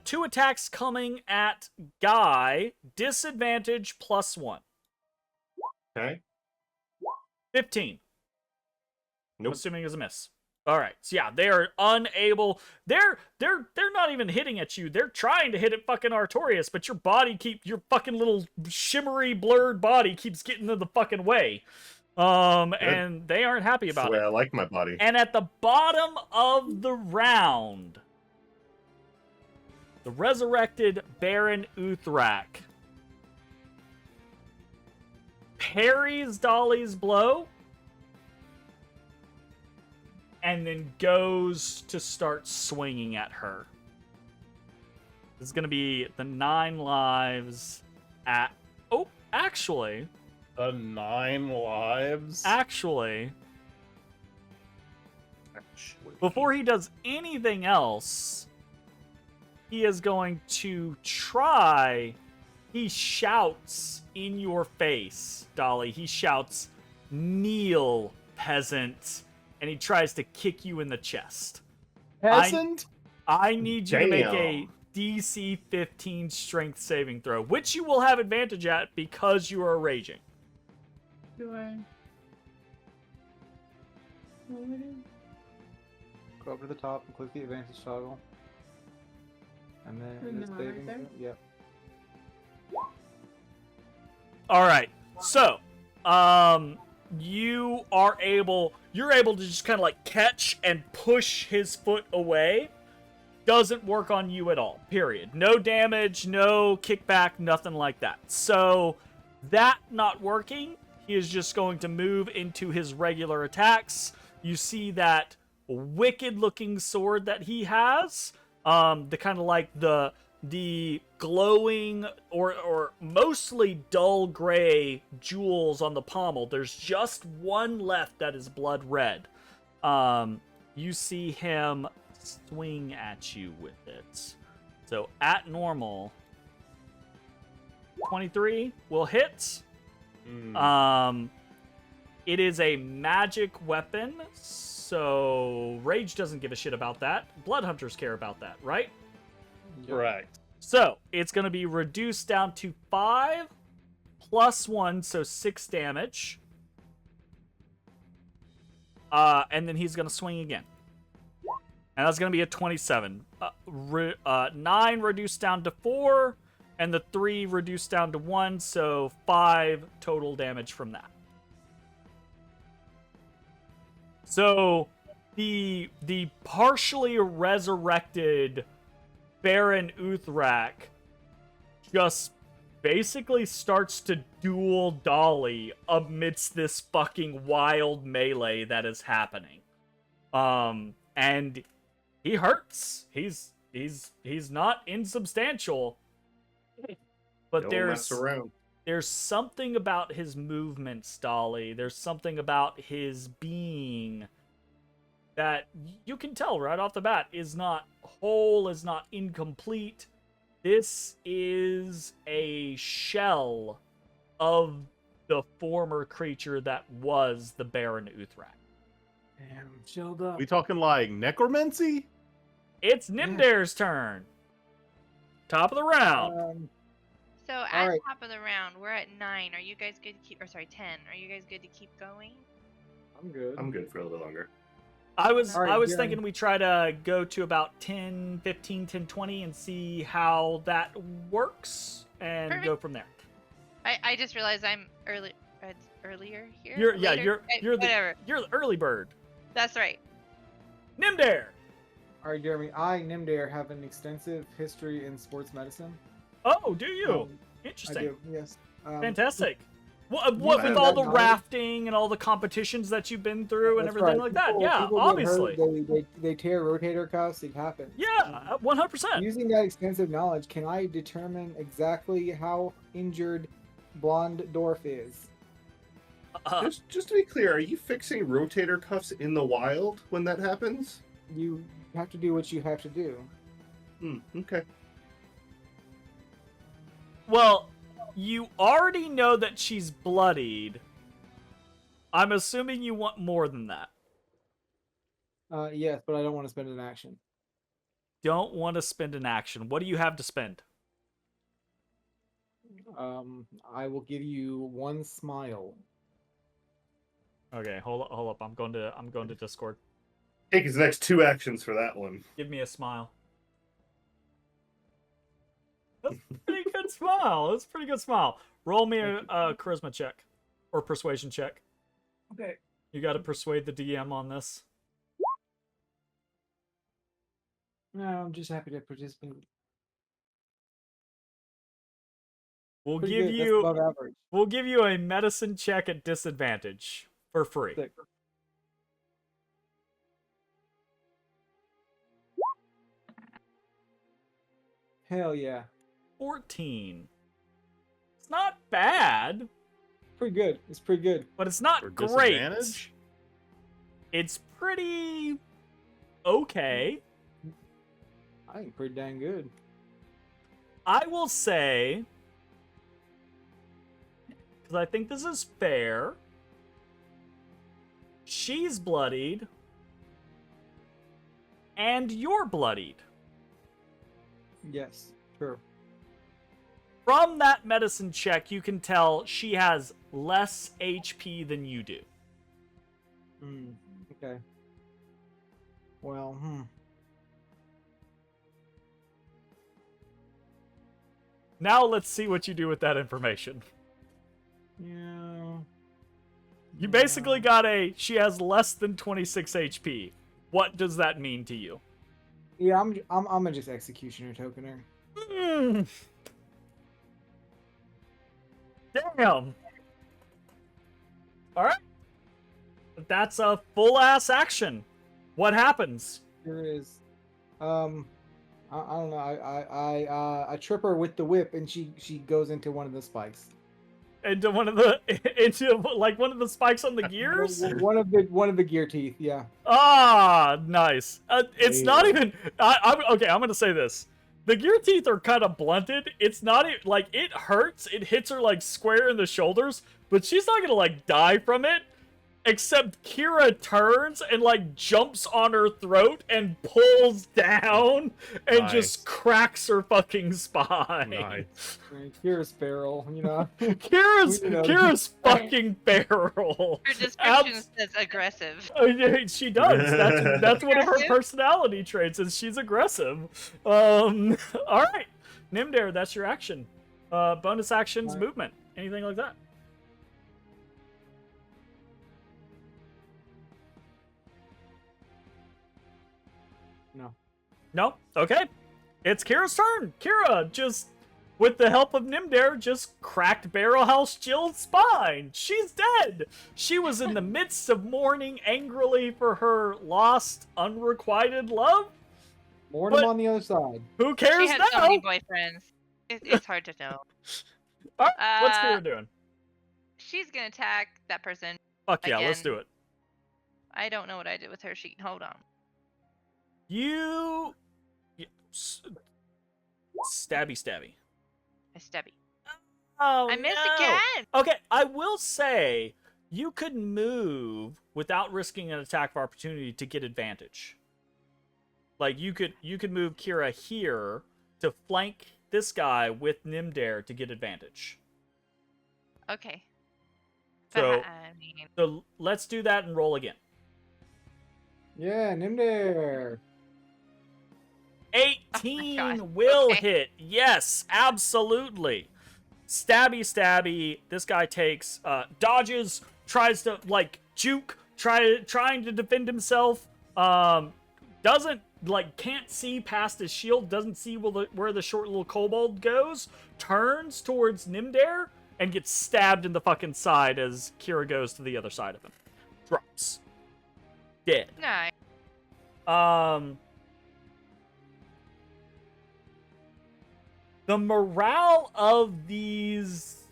2 attacks coming at Guy. Disadvantage +1. Okay. 15. Nope. Assuming is a miss. All right. So yeah, they are unable. They're not even hitting at you. They're trying to hit at fucking Artorias, but your fucking little shimmery blurred body keeps getting in the fucking way. And they aren't happy That's about the way it. I like my body. And at the bottom of the round, the resurrected Baron Uthrak parries Dolly's blow and then goes to start swinging at her. This is going to be the 9 lives at... Oh, actually... The 9 lives? Actually... Before he does anything else, he is going to try... He shouts in your face, Dolly. He shouts, "Kneel, peasant." And he tries to kick you in the chest. Peasant? I need you to make a Damn. DC 15 strength saving throw, which you will have advantage at because you are raging. Do I? What do I do? Go up to the top and click the advantage toggle. And then And it's then right saving. there? Yep. All right. So, you're able to just kind of like catch and push his foot away. Doesn't work on you at all. Period. No damage, no kickback, nothing like that. So, that not working, he is just going to move into his regular attacks. You see that wicked looking sword that he has, the kind of like the glowing or mostly dull gray jewels on the pommel. There's just one left that is blood red. You see him swing at you with it. So at normal, 23 will hit. It is a magic weapon, so Rage doesn't give a shit about that. Blood Hunters care about that, right? Correct. So, it's going to be reduced down to 5 plus 1, so 6 damage. And then he's going to swing again. And that's going to be a 27. 9 reduced down to 4, and the 3 reduced down to 1, so 5 total damage from that. So, the partially resurrected Baron Uthrak just basically starts to duel Dolly amidst this fucking wild melee that is happening. And he hurts. He's not insubstantial. But Don't mess around. there's something about his movements, Dolly. There's something about his being that you can tell right off the bat is not whole, is not incomplete. This is a shell of the former creature that was the Baron Uthrak. Damn, chilled up. We talking like necromancy? It's Nymdaer's turn. Top of the round. So at right. top of the round, we're at 9. Are you guys good to keep? Or sorry, 10. Are you guys good to keep going? I'm good. I'm good for a little longer. I was Alright, Darren. thinking we try to go to about 10, 15, 10, 20 and see how that works and go Perfect. from there. I just realized I'm early. It's earlier here. You're Later? Whatever. you're the early bird. That's right. Nymdaer. All right, Jeremy. I, Nymdaer, have an extensive history in sports medicine. Oh, do you? I Interesting. do. Yes. Fantastic. What with have all that the knowledge? rafting and all the competitions that you've been through and That's everything right. like that? Yeah, People get obviously. hurt, they tear rotator cuffs. It happens. Yeah, 100%. Using that extensive knowledge, can I determine exactly how injured Blonde Dwarf is? Just to be clear, are you fixing rotator cuffs in the wild when that happens? You have to do what you have to do. Okay. Well, you already know that she's bloodied. I'm assuming you want more than that. Yes, but I don't want to spend an action. Don't want to spend an action. What do you have to spend? I will give you one smile. Okay, hold up. I'm going to Discord. Take his next 2 actions for that one. Give me a smile. That's a pretty good smile. That's a pretty good smile. Roll me a charisma check or persuasion check. Okay. You got to persuade the DM on this. No, I'm just happy to participate. We'll Pretty give good. That's you above average. we'll give you a medicine check at disadvantage for free. Sick. Hell yeah. 14. It's not bad, Pretty good. It's pretty good. but it's not For great. disadvantage? It's pretty okay. I think pretty dang good. I will say, because I think this is fair, she's bloodied, and you're bloodied. Yes, sure. From that medicine check, you can tell she has less HP than you do. Okay. Well, Now let's see what you do with that information. Yeah. You basically got she has less than 26 HP. What does that mean to you? Yeah, I'm gonna just executioner token her. Mm. Damn. All right. That's a full ass action. What happens? Here is, I don't know. I trip her with the whip, and she goes into one of the spikes. Into one of the spikes on the gears? One of the gear teeth. Yeah. Ah, nice. It's not Yeah. even. I'm gonna say this. The gear teeth are kind of blunted. It's not like it hurts. It hits her like square in the shoulders, but she's not gonna like die from it. Except Kira turns and like jumps on her throat and pulls down and Nice. just cracks her fucking spine. Nice. Kira's feral, you know. Kira's fucking feral. Her description says aggressive. Yeah, she does. That's one of her personality traits. Is she's aggressive. All right, Nymdaer, that's your action. Bonus actions, Alright. movement, anything like that. No. No? Okay. It's Kira's turn. Kira, just with the help of Nymdaer, just cracked Barrelhouse Jill's spine. She's dead. She was in the midst of mourning angrily for her lost, unrequited love. Mortem But- on the other side. Who cares She had now? so many boyfriends. It's hard to know. All right, what's Kira doing? She's gonna attack that person. Fuck yeah, let's again. do it. I don't know what I did with her sheet. Hold on. You... Stabby. I stabby. Oh, I missed no. again. Okay, I will say you could move without risking an attack of opportunity to get advantage. Like you could move Kira here to flank this guy with Nymdaer to get advantage. Okay. So, I mean, so let's do that and roll again. Yeah, Nymdaer. 18 God. will Okay. hit. Yes, absolutely. Stabby. This guy takes, dodges, tries to, like, juke, trying to defend himself. Doesn't, like, can't see past his shield, doesn't see where the short little kobold goes, turns towards Nymdaer, and gets stabbed in the fucking side as Kira goes to the other side of him. Drops. Dead. Nice. The morale of these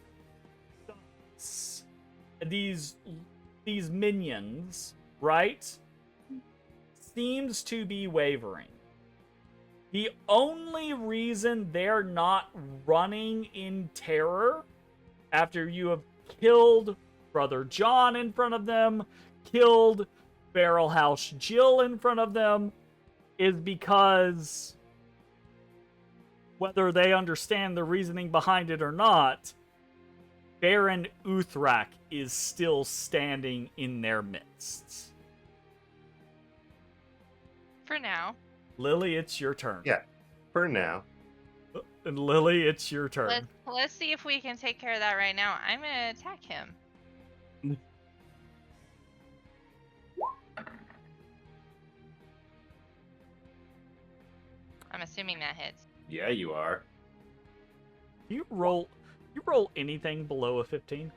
minions, right, seems to be wavering. The only reason they're not running in terror after you have killed Brother John in front of them, killed Barrel House Jill in front of them, is because whether they understand the reasoning behind it or not, Baron Uthrak is still standing in their midst. For now. Lily, it's your turn. Yeah, for now. And Lily, it's your turn. Let's see if we can take care of that right now. I'm gonna attack him. I'm assuming that hits. Yeah, you are. You roll anything below a 15?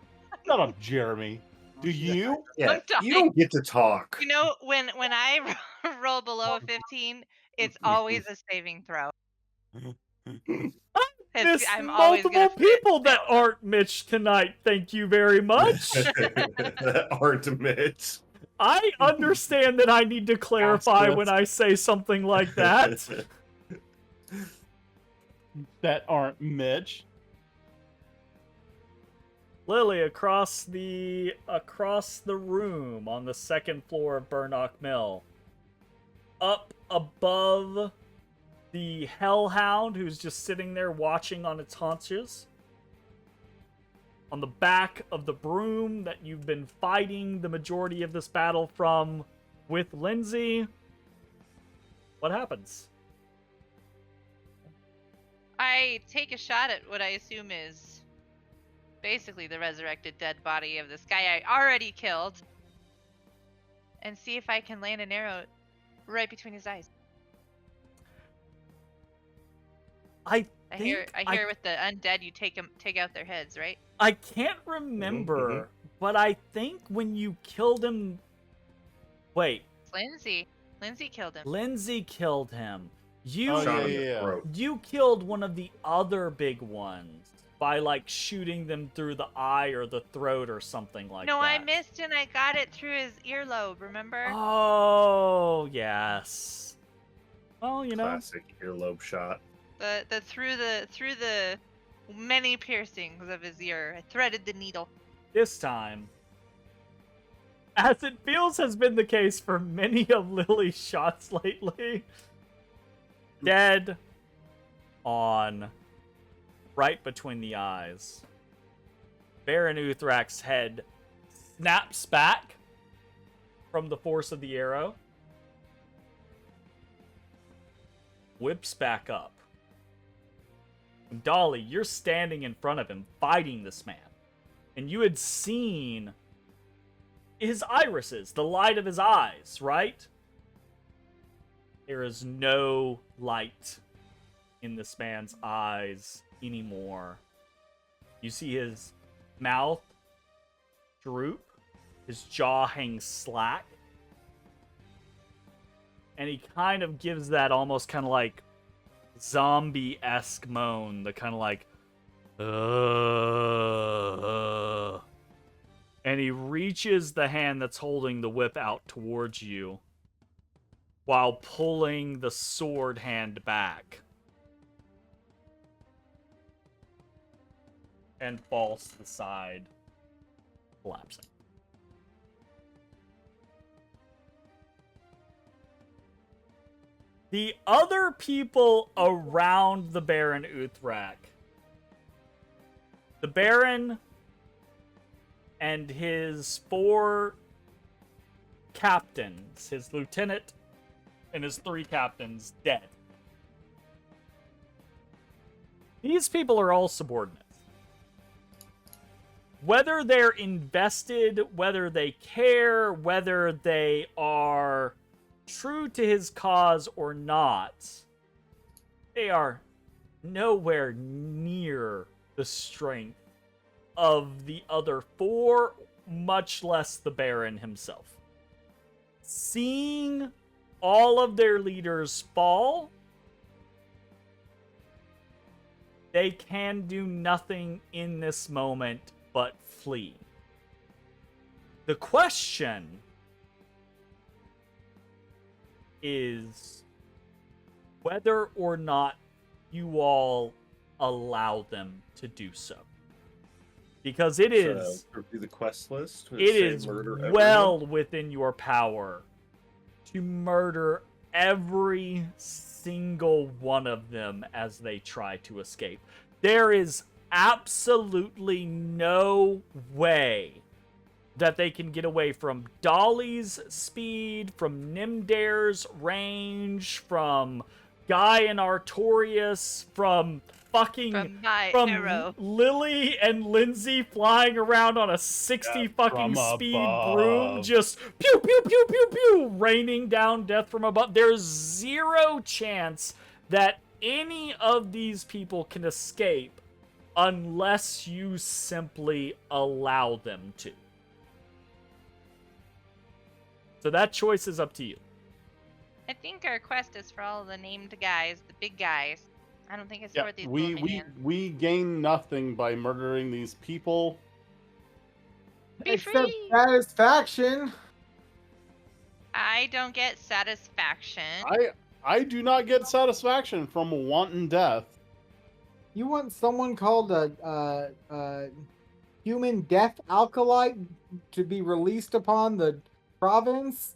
Shut up, Jeremy. Do you? Yeah, I'm you don't get to talk. You know, when I roll below a 15, it's always a saving throw. There's I'm always multiple gonna people that aren't Mitch tonight. Thank you very much. Aren't Mitch. I understand that I need to clarify when I say something like that. That aren't Mitch. Lily, across the room on the second floor of Burnock Mill, up above the Hellhound, who's just sitting there watching on its haunches, on the back of the broom that you've been fighting the majority of this battle from with Linsey, what happens? I take a shot at what I assume is basically the resurrected dead body of this guy I already killed, and see if I can land an arrow right between his eyes. I hear with the undead you take out their heads, right? I can't remember, but I think when you killed him... Wait. Linsey killed him. Linsey killed him. You killed one of the other big ones by, like, shooting them through the eye or the throat or something like that. No, I missed and I got it through his earlobe, remember? Oh, yes. Well, you know. Classic earlobe shot. The through the many piercings of his ear, I threaded the needle. This time, as it feels has been the case for many of Lily's shots lately, dead on right between the eyes. Baron Uthrak's head snaps back from the force of the arrow, whips back up. And Dolly, you're standing in front of him, fighting this man. And you had seen his irises, the light of his eyes, right? There is no light in this man's eyes anymore. You see his mouth droop, his jaw hangs slack, and he kind of gives that almost kind of like zombie-esque moan, the kind of like, and he reaches the hand that's holding the whip out towards you while pulling the sword hand back and falls to the side, collapsing. The other people around the Baron Uthrak, the Baron and his 4 captains, his lieutenant and his 3 captains, dead. These people are all subordinates. whether they're invested, whether they care, whether they are true to his cause or not, they are nowhere near the strength of the other four, much less the Baron himself. Seeing all of their leaders fall, they can do nothing in this moment but flee. The question is whether or not you all allow them to do so. Because it is review the quest list. it is well within your power to murder every single one of them as they try to escape. There is absolutely no way that they can get away from Dolly's speed, from Nymdaer's range, from Guy and Artorias, from Lily and Linsey flying around on a 60 fucking speed broom, just pew pew pew pew pew, raining down death from above. There's zero chance that any of these people can escape unless you simply allow them to. So that choice is up to you. I think our quest is for all the named guys, the big guys. I don't think it's for these little minions. We gain nothing by murdering these people. Except satisfaction. I don't get satisfaction. I do not get satisfaction from wanton death. You want someone called a human death alkalite to be released upon the province?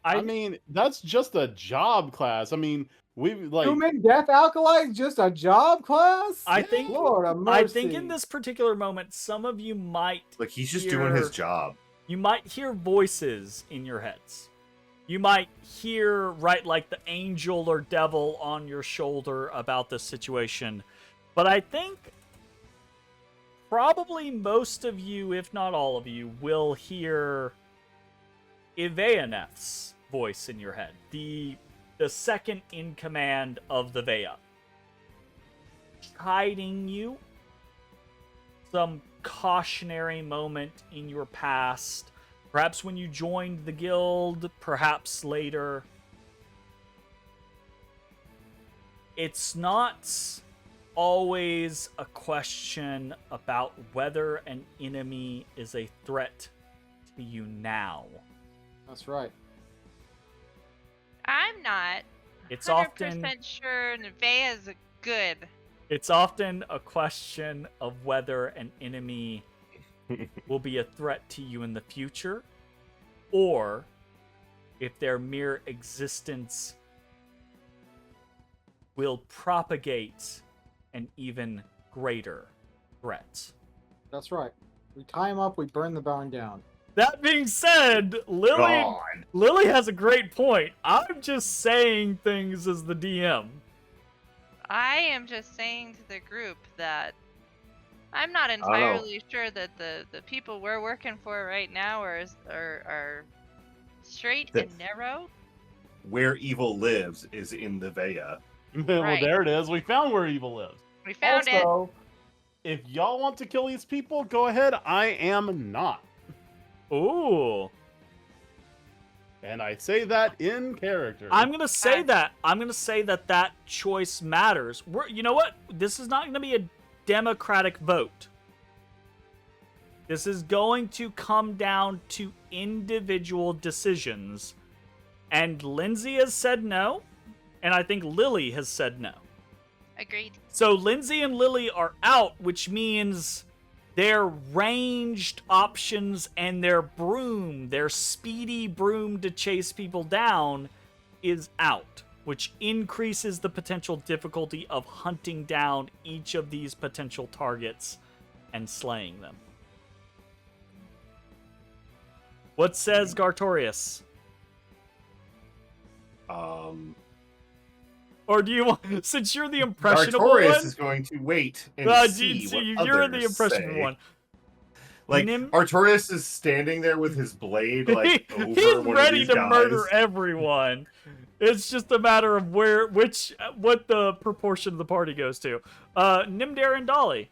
I mean, that's just a job class. I mean, human death alkalite is just a job class? I think Lord of mercy. I think in this particular moment, some of you might he's just doing his job. You might hear voices in your heads. You might hear, like the angel or devil on your shoulder about this situation. But I think probably most of you, if not all of you, will hear Ivayaneth's voice in your head. The second in command of the VAEA. Chiding you. Some cautionary moment in your past. Perhaps when you joined the guild, perhaps later. It's not always a question about whether an enemy is a threat to you now. That's right. I'm not It's 100% often sure Nevaeh is good. It's often a question of whether an enemy will be a threat to you in the future, or if their mere existence will propagate an even greater threat. That's right. We tie him up, we burn the barn down. That being said, Lily has a great point. I'm just saying things as the DM. I am just saying to the group that I'm not entirely sure that the people we're working for right now are straight and narrow. Where evil lives is in the VAEA. Well, Right. there it is. We found where evil lives. We found it. If y'all want to kill these people, go ahead. I am not. Ooh. And I say that in character. I'm gonna say that. I'm gonna say that choice matters. You know what? This is not gonna be a democratic vote. This is going to come down to individual decisions. And Linsey has said no, and I think Lily has said no. Agreed. So Linsey and Lily are out, which means their ranged options and their broom, their speedy broom to chase people down, is out, which increases the potential difficulty of hunting down each of these potential targets and slaying them. What says Gartorius? Or do you want, since you're the impressionable Artorius one, is going to wait and see what you're the others impressionable say. one. Like Nim- Artorias is standing there with his blade, like over He's one ready of to these guys. murder everyone. It's just a matter of what the proportion of the party goes to. Nymdaer and Dolly.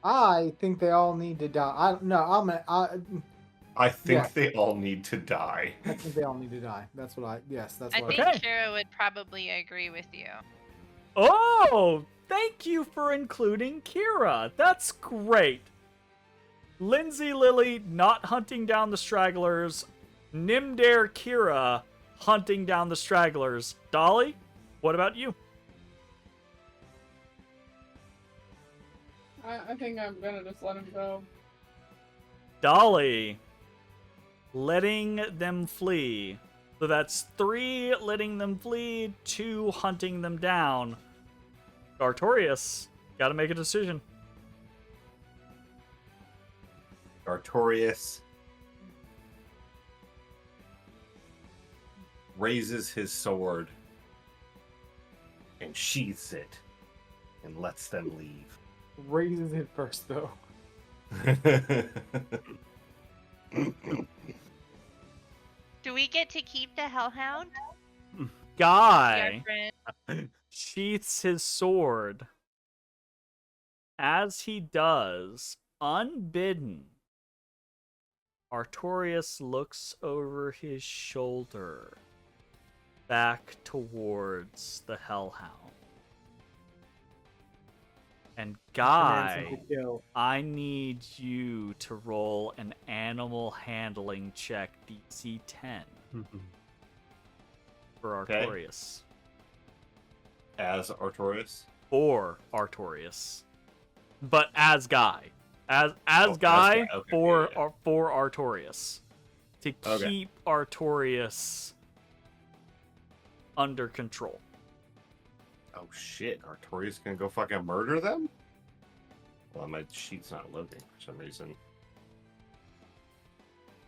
I think they all need to die. I think Yeah. they all need to die. I think they all need to die. That's what I. Yes, that's I what. think Okay. Kira would probably agree with you. Oh, thank you for including Kira. That's great. Linsey, Lily not hunting down the stragglers. Nymdaer, Kira hunting down the stragglers. Dolly, what about you? I think I'm gonna just let him go. Dolly, letting them flee. So that's 3 letting them flee, 2 hunting them down. Artorias, gotta make a decision. Artorias raises his sword and sheaths it and lets them leave. Raises it first, though. Do we get to keep the Hellhound? Guy Your friend? sheaths his sword. As he does, unbidden, Artorias looks over his shoulder back towards the Hellhound. And Guy, I need you to roll an animal handling check DC 10 for Okay. Artorias. As Artorias? For Artorias. But as Guy. As as Guy Guy, okay, for yeah. for Artorias. To Okay. keep Artorias under control. Oh shit, Artorias gonna go fucking murder them? Well, my sheet's not loading for some reason.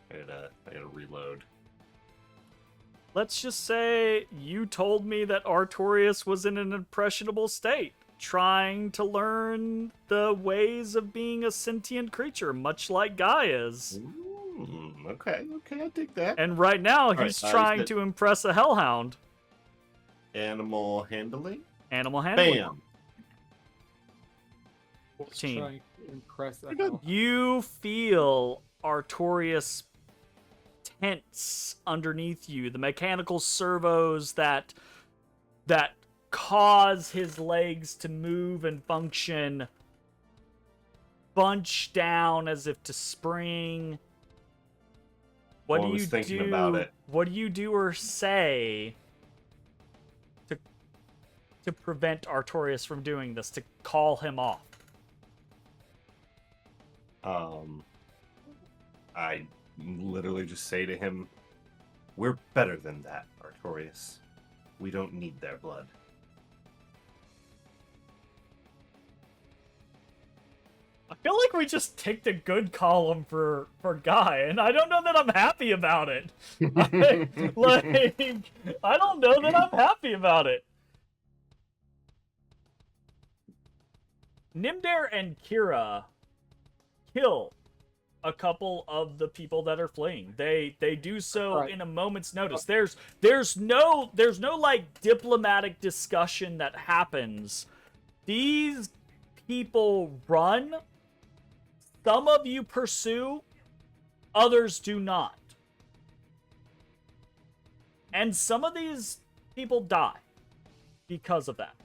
I gotta reload. Let's just say you told me that Artorias was in an impressionable state, trying to learn the ways of being a sentient creature, much like Guy is. Okay, I dig that. And right now, All right, he's you trying said- to impress a Hellhound. Animal handling? Animal handling. Bam! 14. Trying to impress the Pretty good. hell. You feel Artorias tense underneath you, the mechanical servos that cause his legs to move and function bunch down as if to spring. What Well, I do was you thinking do? about it. What do you do or say to prevent Artorias from doing this, to call him off? I literally just say to him, "We're better than that, Artorias. We don't need their blood." I feel like we just ticked a good column for Guy, and I don't know that I'm happy about it. I don't know that I'm happy about it. Nymdaer and Kira kill a couple of the people that are fleeing. They do so Right. in a moment's notice. There's no like diplomatic discussion that happens. These people run. Some of you pursue, others do not. And some of these people die because of that.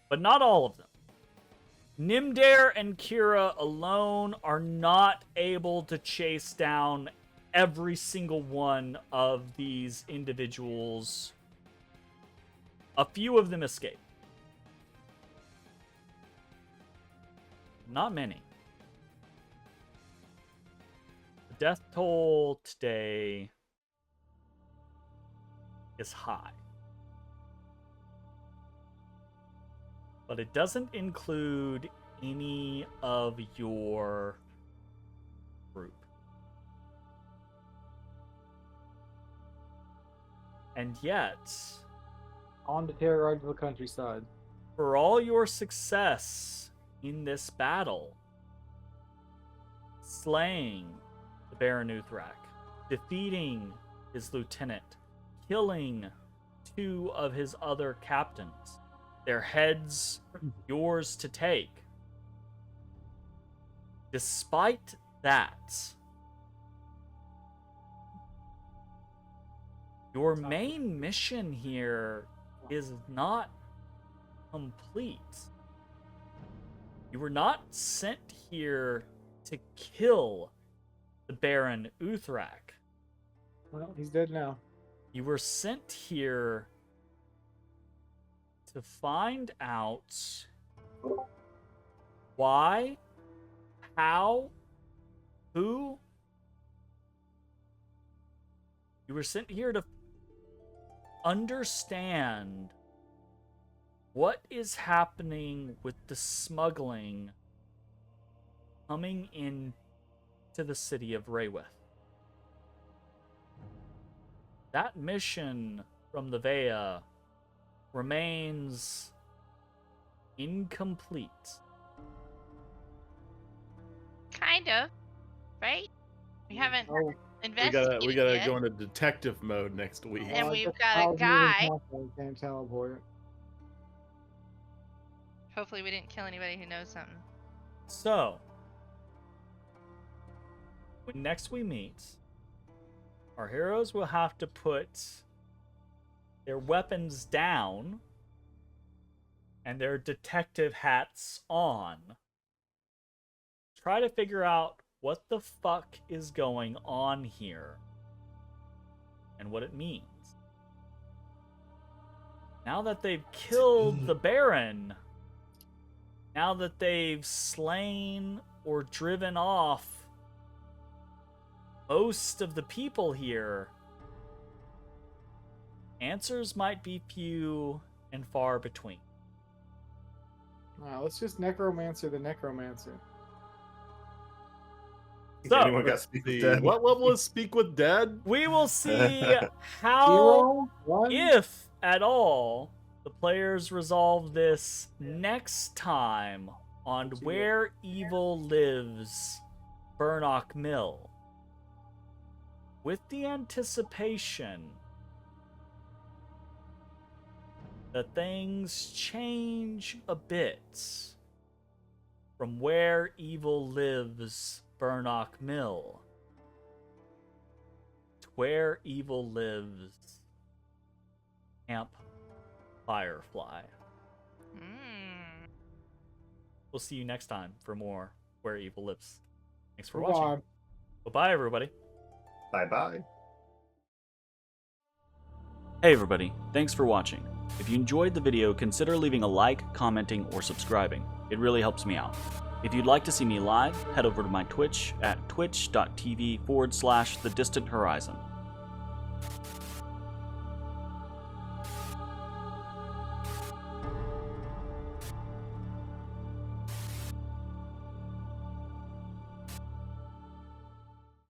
But not all of them. Nymdaer and Kira alone are not able to chase down every single one of these individuals. A few of them escape. Not many. The death toll today is high. But it doesn't include any of your group. And yet, On to terrorize the countryside. For all your success in this battle, slaying the Baron Uthrak, defeating his lieutenant, killing 2 of his other captains, their heads yours to take. Despite that, your main mission here is not complete. You were not sent here to kill the Baron Uthrak. Well, he's dead now. You were sent here to find out why, how, who. You were sent here to understand what is happening with the smuggling coming in to the city of Rhaweth. That mission from the VAEA remains incomplete. Kind of, right? We haven't Oh, investigated We gotta yet, go into detective mode next week. and I we've guess got I'll a do guy. nothing, can't teleport. Hopefully, we didn't kill anybody who knows something. So, when next we meet, our heroes will have to put their weapons down and their detective hats on. Try to figure out what the fuck is going on here and what it means. Now that they've killed the Baron, now that they've slain or driven off most of the people here, answers might be few and far between. Let's just necromancer the necromancer. So, Anyone got speak with dead? What level is Speak with Dead? we will see how, 0, 1. if at all, the players resolve this next time on Where Evil Lives, Burnock Mill. With the anticipation that things change a bit from Where Evil Lives, Burnock Mill, to Where Evil Lives, Camp Firefly. We'll see you next time for more Where Evil Lives. Thanks for watching. Bye-bye, everybody. Bye-bye. Hey everybody, thanks for watching. If you enjoyed the video, consider leaving a like, commenting, or subscribing. It really helps me out. If you'd like to see me live, head over to my Twitch at twitch.tv/thedistanthorizon.